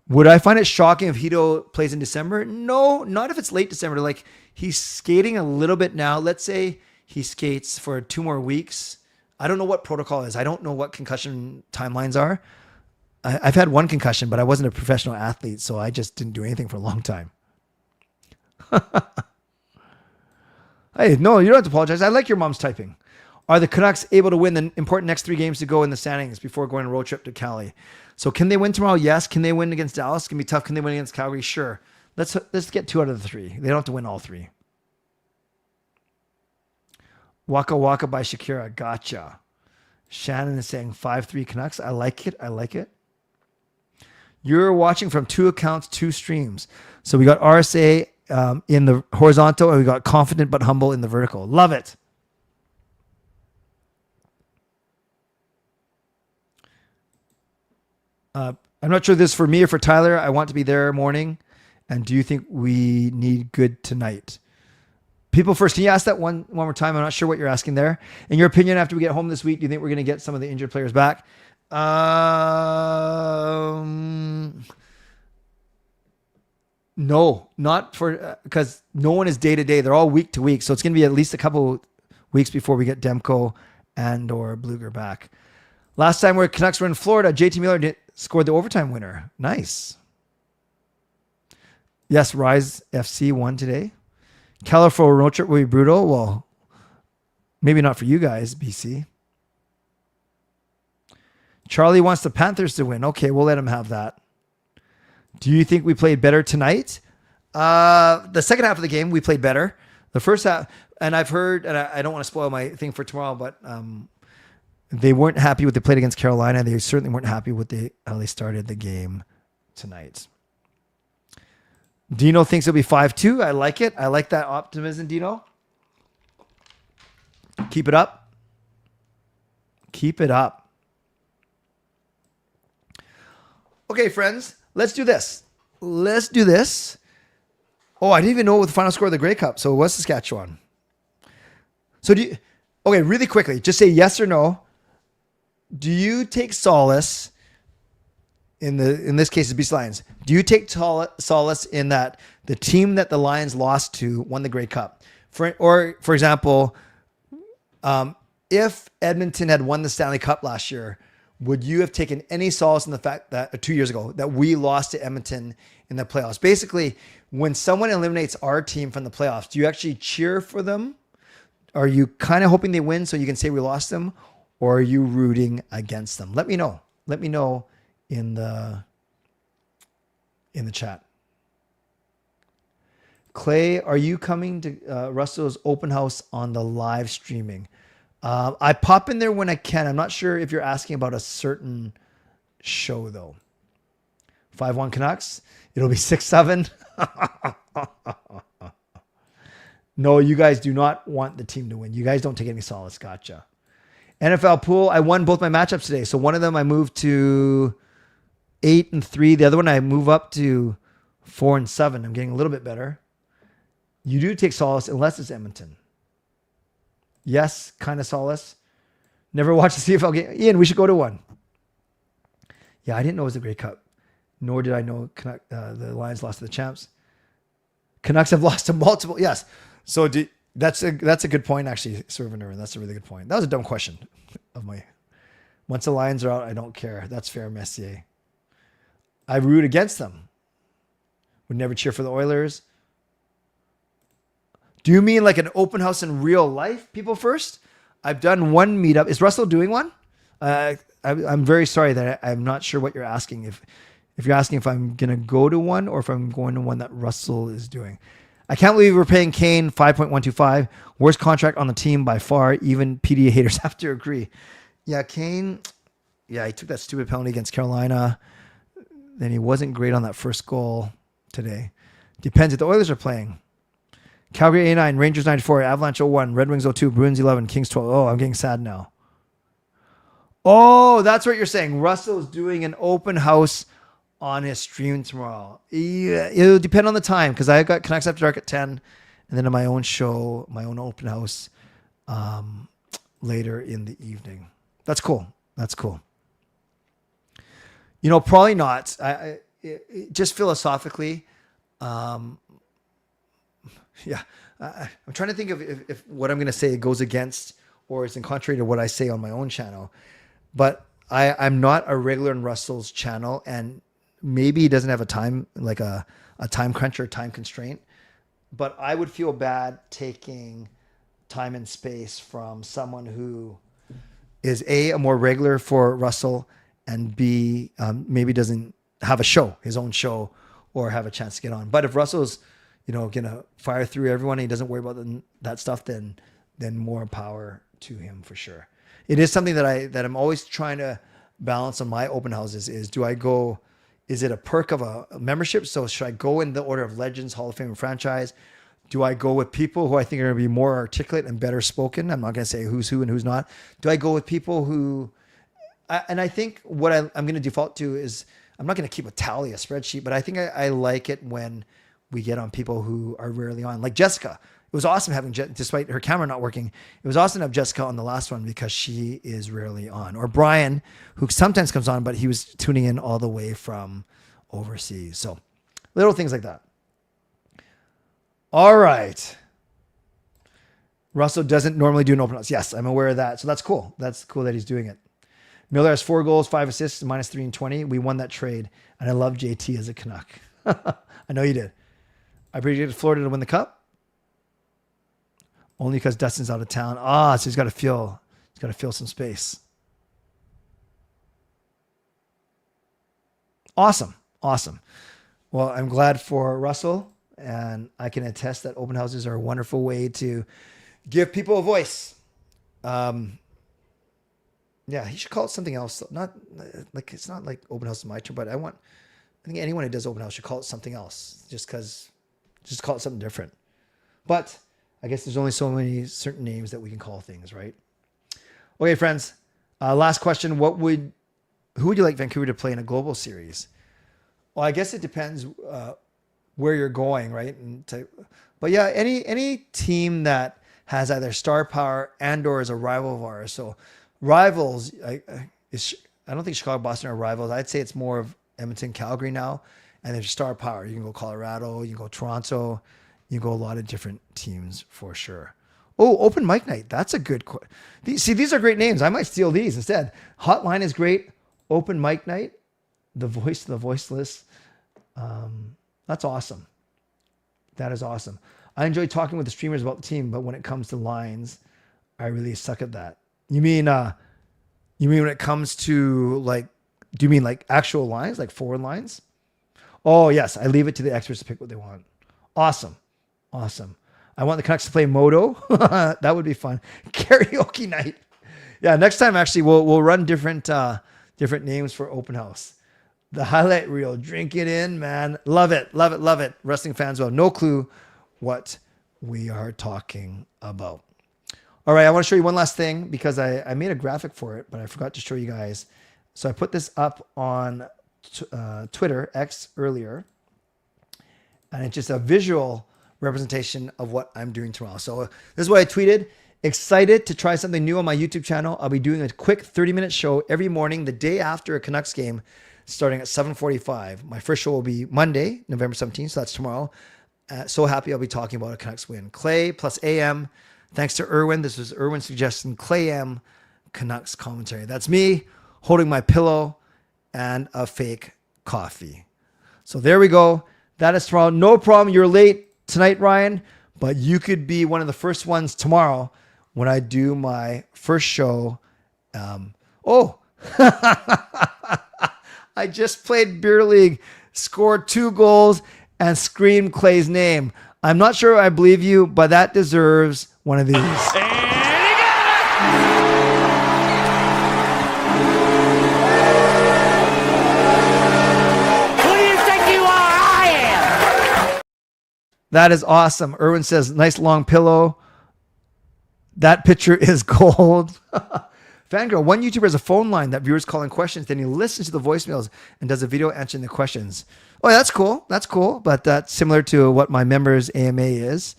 Would I find it shocking if Hito plays in December? No, not if it's late December. Like, he's skating a little bit now. Let's say he skates for 2 more weeks. I don't know what protocol is. I don't know what concussion timelines are. I've had 1 concussion, but I wasn't a professional athlete, so I just didn't do anything for a long time. Hey, no, you don't have to apologize. I like your mom's typing. Are the Canucks able to win the important next 3 games to go in the standings before going on a road trip to Cali? So can they win tomorrow? Yes. Can they win against Dallas? It's going to be tough. Can they win against Calgary? Sure. Let's get 2 out of the 3. They don't have to win all 3. Waka Waka by Shakira. Gotcha. Shannon is saying 5-3 Canucks. I like it. I like it. You're watching from 2 accounts, 2 streams. So we got RSA in the horizontal and we got confident but humble in the vertical. Love it. I'm not sure this is for me or for Tyler. I want to be there morning. And do you think we need good tonight? People first, can you ask that one more time? I'm not sure what you're asking there. In your opinion, after we get home this week, do you think we're going to get some of the injured players back? No, not for, because no one is day to day. They're all week to week. So it's going to be at least a couple weeks before we get Demko and or Bluger back. Last time where Canucks were in Florida, JT Miller scored the overtime winner. Nice. Yes, Rise FC won today. California road trip will be brutal. Well, maybe not for you guys, BC. Charlie wants the Panthers to win. Okay, we'll let him have that. Do you think we played better tonight? The second half of the game, we played better. The first half, and I've heard, and I don't want to spoil my thing for tomorrow, but they weren't happy with they played against Carolina. They certainly weren't happy with how they started the game tonight. Dino thinks it'll be 5-2. I like it. I like that optimism, Dino. Keep it up. Keep it up. Okay, friends, let's do this. Let's do this. Oh, I didn't even know what the final score of the Grey Cup. So it was Saskatchewan. So okay, really quickly, just say yes or no. Do you take solace in this case, it's BC Lions? Do you take solace in that the team that the Lions lost to won the Grey Cup? For example, if Edmonton had won the Stanley Cup last year, would you have taken any solace in the fact that 2 years ago that we lost to Edmonton in the playoffs? Basically, when someone eliminates our team from the playoffs, do you actually cheer for them? Are you kind of hoping they win so you can say we lost them? Or are you rooting against them? Let me know. Let me know in the chat. Clay, are you coming to Russell's open house on the live streaming? I pop in there when I can. I'm not sure if you're asking about a certain show, though. 5-1 Canucks. It'll be 6-7. No, you guys do not want the team to win. You guys don't take any solace. Gotcha. NFL pool. I won both my matchups today. So one of them I moved to 8-3. The other one I move up to 4-7. I'm getting a little bit better. You do take solace unless it's Edmonton. Yes, kind of solace. Never watched the CFL game. Ian, we should go to one. Yeah, I didn't know it was the Grey Cup. Nor did I know the Lions lost to the Champs. Canucks have lost to multiple. Yes. So that's a good point, actually, Swervin Yrvin. That's a really good point. That was a dumb question of my. Once the Lions are out, I don't care. That's fair, Messier. I root against them. Would never cheer for the Oilers. Do you mean like an open house in real life? People first? I've done one meetup. Is Russell doing one? I'm very sorry that I'm not sure what you're asking. If you're asking if I'm going to go to one or if I'm going to one that Russell is doing. I can't believe we're paying Kane 5.125. Worst contract on the team by far. Even PDA haters have to agree. Yeah, Kane. Yeah, he took that stupid penalty against Carolina. Then he wasn't great on that first goal today. Depends if the Oilers are playing. Calgary 89, Rangers 94, Avalanche 01, Red Wings 02, Bruins 11, Kings 12. Oh, I'm getting sad now. Oh, that's what you're saying. Russell's doing an open house on his stream tomorrow. Yeah, it'll depend on the time because I got Canucks After Dark at 10 and then on my own show, my own open house later in the evening. That's cool. That's cool. You know, probably not. Just philosophically, yeah. I'm trying to think of if what I'm going to say goes against or is in contrary to what I say on my own channel. But I'm not a regular in Russell's channel, and maybe he doesn't have a time, like a time crunch or time constraint. But I would feel bad taking time and space from someone who is a more regular for Russell, and B, maybe doesn't have a show, his own show, or have a chance to get on. But if Russell's, gonna fire through everyone and he doesn't worry about that stuff, then more power to him for sure. It is something that I'm always trying to balance on my open houses is is it a perk of a membership? So should I go in the order of Legends, Hall of Fame, and franchise? Do I go with people who I think are going to be more articulate and better spoken? I'm not going to say who's who and who's not. Do I go with people who, and I think what I'm going to default to is, I'm not going to keep a tally, a spreadsheet, but I think I like it when we get on people who are rarely on. Like Jessica. It was awesome having, despite her camera not working, it was awesome to have Jessica on the last one because she is rarely on. Or Brian, who sometimes comes on, but he was tuning in all the way from overseas. So little things like that. All right. Russell doesn't normally do an open house. Yes, I'm aware of that. So that's cool. That's cool that he's doing it. Miller has 4 goals, 5 assists, -3 and 20. We won that trade. And I love JT as a Canuck. I know you did. I predicted Florida to win the cup. Only because Dustin's out of town. So he's got to fill some space. Awesome. Well, I'm glad for Russell, and I can attest that open houses are a wonderful way to give people a voice. Yeah, he should call it something else. Not like it's not like open house is my turn, but I think anyone who does open house should call it something else. Just call it something different. But I guess there's only so many certain names that we can call things, right? Okay, friends. Last question. Who would you like Vancouver to play in a global series? Well, I guess it depends where you're going, right? But yeah, any team that has either star power and or is a rival of ours. So rivals, I don't think Chicago, Boston are rivals. I'd say it's more of Edmonton, Calgary now. And there's star power. You can go Colorado, you can go Toronto. You go a lot of different teams for sure. Oh, open mic night. That's a good. These are great names. I might steal these instead. Hotline is great. Open mic night. The voice of the voiceless. That's awesome. That is awesome. I enjoy talking with the streamers about the team, but when it comes to lines, I really suck at that. You mean when it comes to do you mean like actual lines, like forward lines? Oh yes, I leave it to the experts to pick what they want. Awesome. I want the Canucks to play Moto. That would be fun. Karaoke night. Yeah, next time actually we'll run different names for open house. The highlight reel. Drink it in, man. Love it. Love it. Love it. Wrestling fans will have no clue what we are talking about. All right, I want to show you one last thing because I made a graphic for it, but I forgot to show you guys. So I put this up on Twitter, X, earlier, and it's just a visual representation of what I'm doing tomorrow. So this is what I tweeted. Excited to try something new on my YouTube channel. I'll be doing a quick 30-minute show every morning the day after a Canucks game starting at 7:45. My first show will be Monday, November 17th, so that's tomorrow. So happy I'll be talking about a Canucks win. Clay plus AM. Thanks to Yrvin. This was Yrvin's suggestion. Clay M, Canucks commentary. That's me holding my pillow and a fake coffee. So there we go. That is tomorrow. No problem. You're late tonight, Ryan, but you could be one of the first ones tomorrow when I do my first show. I just played Beer League, scored 2 goals, and screamed Clay's name. I'm not sure I believe you, but that deserves one of these. And he got it! Who do you think you are? I am! That is awesome. Yrvin says, nice long pillow. That picture is gold. Fangirl, one YouTuber has a phone line that viewers call in questions. Then he listens to the voicemails and does a video answering the questions. Oh, that's cool. That's cool. But that's similar to what my members AMA is.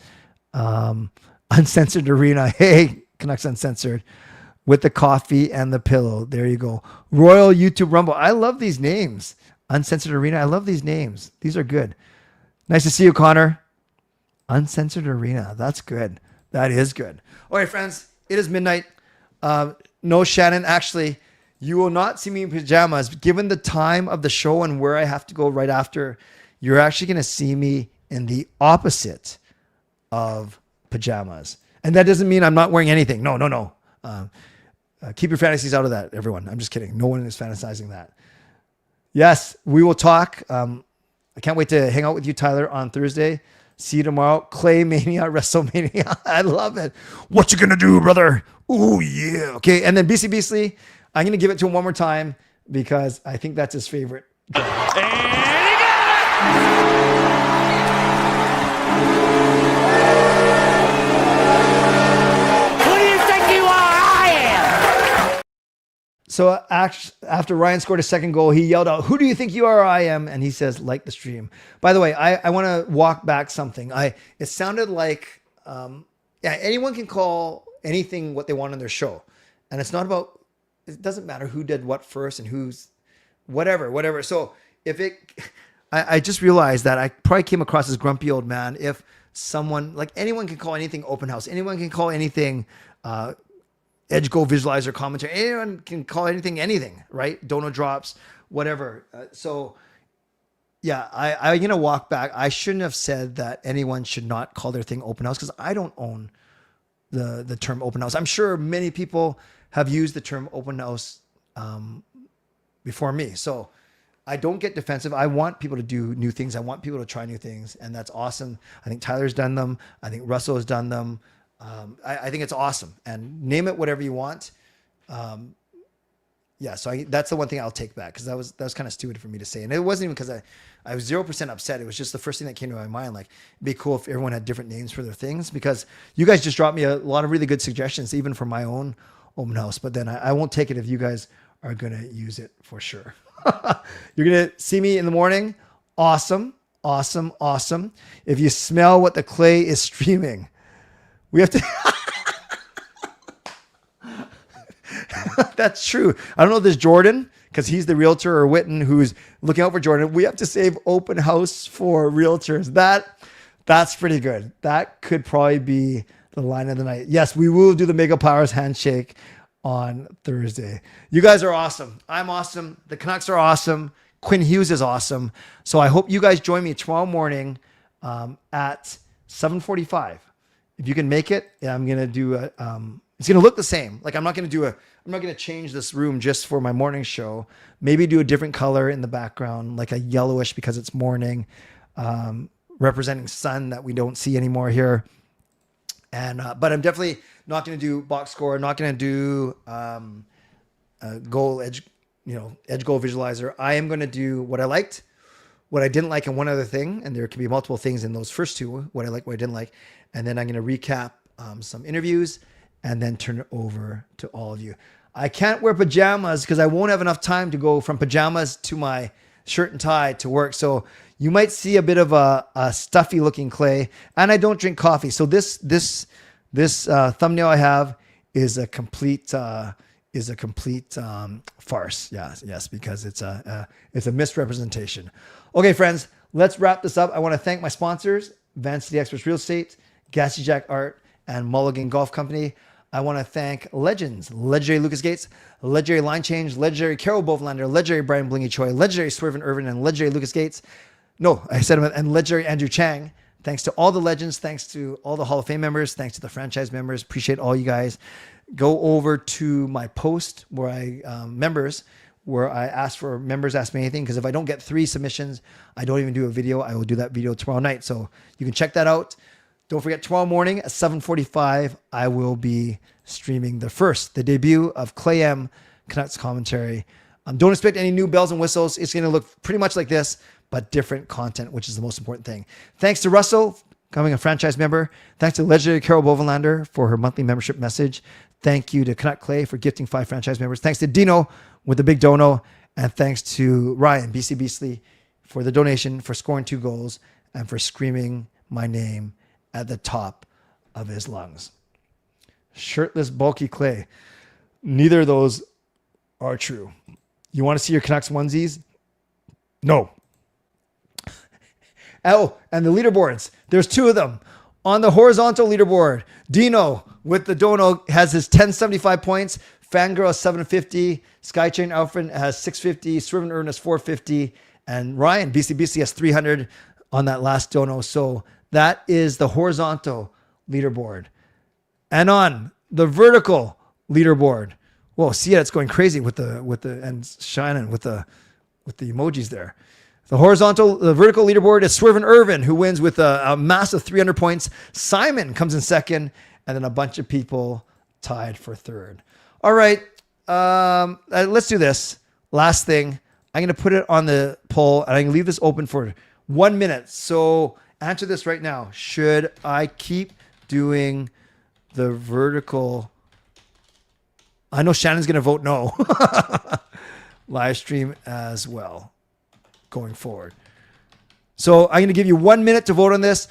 Uncensored Arena. Hey, Canucks Uncensored. With the coffee and the pillow. There you go. Royal YouTube Rumble. I love these names. Uncensored Arena. I love these names. These are good. Nice to see you, Connor. Uncensored Arena. That's good. That is good. All right, friends. It is midnight. No, Shannon, actually, you will not see me in pajamas. Given the time of the show and where I have to go right after, you're actually going to see me in the opposite of pajamas. And that doesn't mean I'm not wearing anything. No. Keep your fantasies out of that, everyone. I'm just kidding. No one is fantasizing that. Yes, we will talk. I can't wait to hang out with you, Tyler, on Thursday. See you tomorrow. Clay Mania, WrestleMania. I love it. What you gonna do, brother? Oh, yeah. Okay, and then BC Beasley, I'm going to give it to him one more time because I think that's his favorite. And he got it! Who do you think you are? I am! So after Ryan scored a second goal, he yelled out, "Who do you think you are? I am." And he says, like the stream. By the way, I want to walk back something. It sounded like, anyone can call anything what they want on their show. And it's not about, it doesn't matter who did what first and who's whatever. So I just realized that I probably came across as grumpy old man. If someone, like anyone can call anything open house. Anyone can call anything edge goal visualizer commentary. Anyone can call anything, right? Dono drops, whatever. I'm going to walk back. I shouldn't have said that anyone should not call their thing open house because I don't own the term open house. I'm sure many people have used the term open house before me. So I don't get defensive. I want people to do new things. I want people to try new things. And that's awesome. I think Tyler's done them. I think Russell has done them. I think it's awesome. And name it whatever you want. So that's the one thing I'll take back because that was kind of stupid for me to say. And it wasn't even because I was 0% upset. It was just the first thing that came to my mind. Like, it'd be cool if everyone had different names for their things because you guys just dropped me a lot of really good suggestions, even for my own open house. But then I won't take it if you guys are going to use it for sure. You're going to see me in the morning. Awesome. If you smell what the Clay is streaming, we have to... That's true. I don't know if there's Jordan because he's the realtor or Witten who's looking out for Jordan. We have to save open house for realtors. That's pretty good. That could probably be the line of the night. Yes, we will do the Mega Powers handshake on Thursday. You guys are awesome. I'm awesome. The Canucks are awesome. Quinn Hughes is awesome. So I hope you guys join me tomorrow morning at 7:45. If you can make it, I'm going to do it's going to look the same. Like I'm not going to change this room just for my morning show. Maybe do a different color in the background, like a yellowish because it's morning, representing sun that we don't see anymore here. And, but I'm definitely not going to do box score. I'm not going to do goal edge edge goal visualizer. I am going to do what I liked, what I didn't like, and one other thing. And there can be multiple things in those first two, what I like, what I didn't like. And then I'm going to recap some interviews and then turn it over to all of you. I can't wear pajamas because I won't have enough time to go from pajamas to my shirt and tie to work. So you might see a bit of a stuffy looking Clay, and I don't drink coffee. So this thumbnail I have is a complete farce. Yes, because it's a misrepresentation. Okay, friends, let's wrap this up. I want to thank my sponsors, Van City Experts Real Estate, Gassy Jack Art, and Mulligan Golf Company. I want to thank legends, legendary Lucas Gates, legendary Line Change, legendary Carol Bovenlander, legendary Brian Blingy Choi, legendary Swervin Yrvin, and legendary Lucas Gates. No, I said him, and legendary Andrew Chang. Thanks to all the legends. Thanks to all the Hall of Fame members. Thanks to the franchise members. Appreciate all you guys. Go over to my post where I ask for members ask me anything. Because if I don't get 3 submissions, I don't even do a video. I will do that video tomorrow night. So you can check that out. Don't forget, tomorrow morning at 7:45, I will be streaming the debut of Clay M Canucks commentary. Don't expect any new bells and whistles. It's going to look pretty much like this, but different content, which is the most important thing. Thanks to Russell, becoming a franchise member. Thanks to legendary Carol Bovenlander for her monthly membership message. Thank you to Canuck Clay for gifting 5 franchise members. Thanks to Dino with the big dono. And thanks to Ryan, BC Beasley, for the donation, for scoring 2 goals, and for screaming my name at the top of his lungs. Shirtless, bulky Clay. Neither of those are true. You want to see your Canucks onesies? No. Oh, and the leaderboards. There's 2 of them. On the horizontal leaderboard, Dino with the dono has his 1075 points. Fangirl has 750. Skychain Alfred has 650. Swervin Yrvin has 450. And Ryan, BC has 300 on that last dono. So that is the horizontal leaderboard. And on the vertical leaderboard, whoa, see it, it's going crazy with the and Shannon with the emojis there. The vertical leaderboard is Swervin Yrvin, who wins with a massive 300 points. Simon comes in second, and then a bunch of people tied for third. All right, let's do this. Last thing, I'm going to put it on the poll, and I'm going to leave this open for 1 minute. So answer this right now. Should I keep doing the vertical? I know Shannon's going to vote no. Live stream as well going forward. So I'm going to give you 1 minute to vote on this.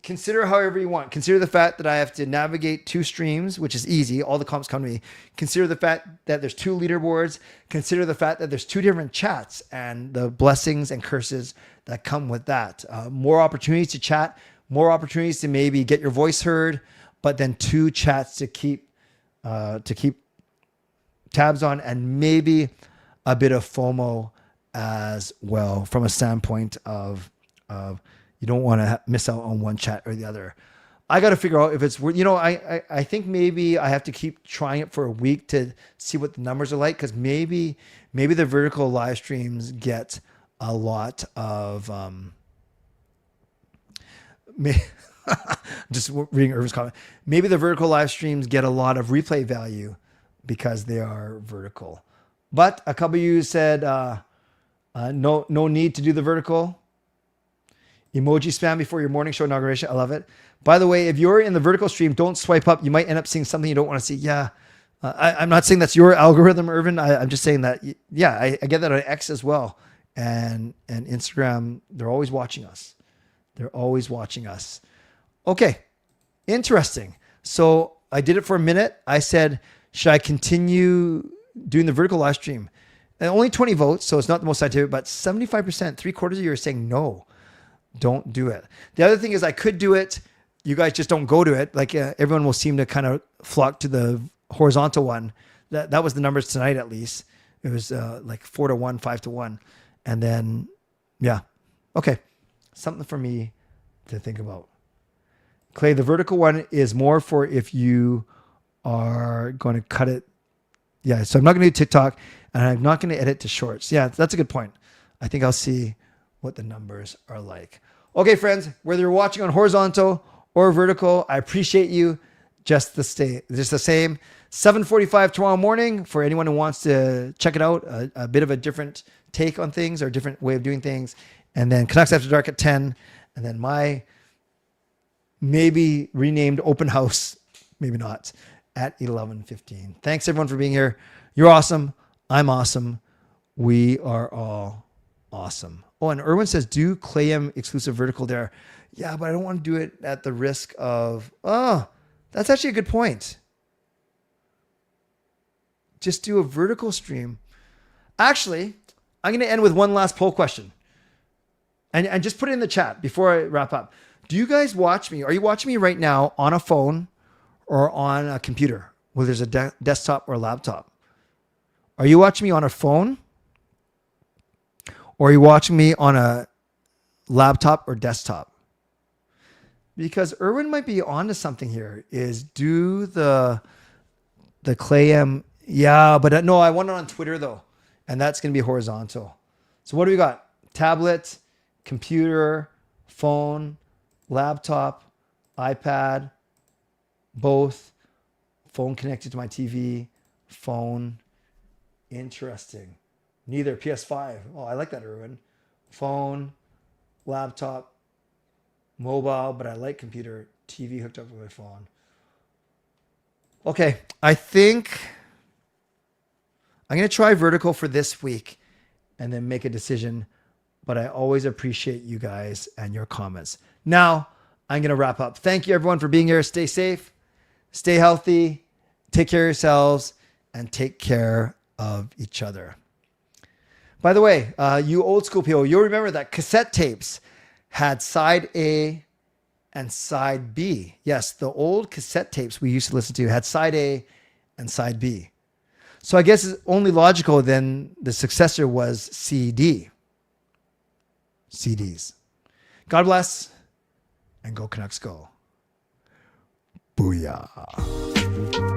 Consider however you want. Consider the fact that I have to navigate 2 streams, which is easy. All the comps come to me. Consider the fact that there's 2 leaderboards. Consider the fact that there's 2 different chats and the blessings and curses that come with that. More opportunities to chat, more opportunities to maybe get your voice heard, but then 2 chats to keep tabs on, and maybe a bit of FOMO as well, from a standpoint of you don't want to miss out on one chat or the other. I got to figure out if it's worth, I think maybe I have to keep trying it for a week to see what the numbers are like. Cause maybe the vertical live streams get a lot of, just reading Irvin's comment. Maybe the vertical live streams get a lot of replay value because they are vertical. But a couple of you said, no need to do the vertical. Emoji spam before your morning show inauguration. I love it. By the way, if you're in the vertical stream, don't swipe up. You might end up seeing something you don't want to see. Yeah. I'm not saying that's your algorithm, Irvin. I'm just saying that, yeah, I get that on X as well. And Instagram, they're always watching us. They're always watching us. Okay. Interesting. So I did it for a minute. I said, should I continue doing the vertical live stream? And only 20 votes, so it's not the most scientific, but 75%, 3/4 of you are saying no, don't do it. The other thing is I could do it. You guys just don't go to it. Like everyone will seem to kind of flock to the horizontal one. That was the numbers tonight, at least. It was like 4-1, 5-1. And then, yeah. Okay. Something for me to think about. Clay, the vertical one is more for if you are going to cut it. Yeah. So I'm not going to do TikTok, and I'm not going to edit to shorts. Yeah, that's a good point. I think I'll see what the numbers are like. Okay, friends, whether you're watching on horizontal or vertical, I appreciate you just the same. 7:45 tomorrow morning for anyone who wants to check it out. A bit of a different take on things or a different way of doing things. And then Canucks After Dark at 10. And then my maybe renamed open house, maybe not, at 11:15. Thanks everyone for being here. You're awesome. I'm awesome. We are all awesome. Oh, and Irwin says, do Clayham exclusive vertical there. Yeah, but I don't want to do it at the risk of, that's actually a good point. Just do a vertical stream. Actually, I'm going to end with one last poll question. And just put it in the chat before I wrap up. Do you guys watch me? Are you watching me right now on a phone or on a computer, whether there's a desktop or a laptop? Are you watching me on a phone? Or are you watching me on a laptop or desktop? Because Irwin might be onto something here. Is do the Clayham. Yeah, but no, I want it on Twitter though. And that's going to be horizontal. So what do we got? Tablet, computer, phone, laptop, iPad, both. Phone connected to my TV, phone. Interesting. Neither. PS5. Oh, I like that, Irwin. Phone, laptop, mobile, but I like computer, TV hooked up with my phone. Okay, I think I'm going to try vertical for this week and then make a decision, but I always appreciate you guys and your comments. Now, I'm going to wrap up. Thank you, everyone, for being here. Stay safe, stay healthy, take care of yourselves, and take care of each other. By the way, you old school people, you'll remember that cassette tapes had side A and side B. Yes, the old cassette tapes we used to listen to had side A and side B. So I guess it's only logical then the successor was CD. CDs. God bless and go Canucks go. Booyah.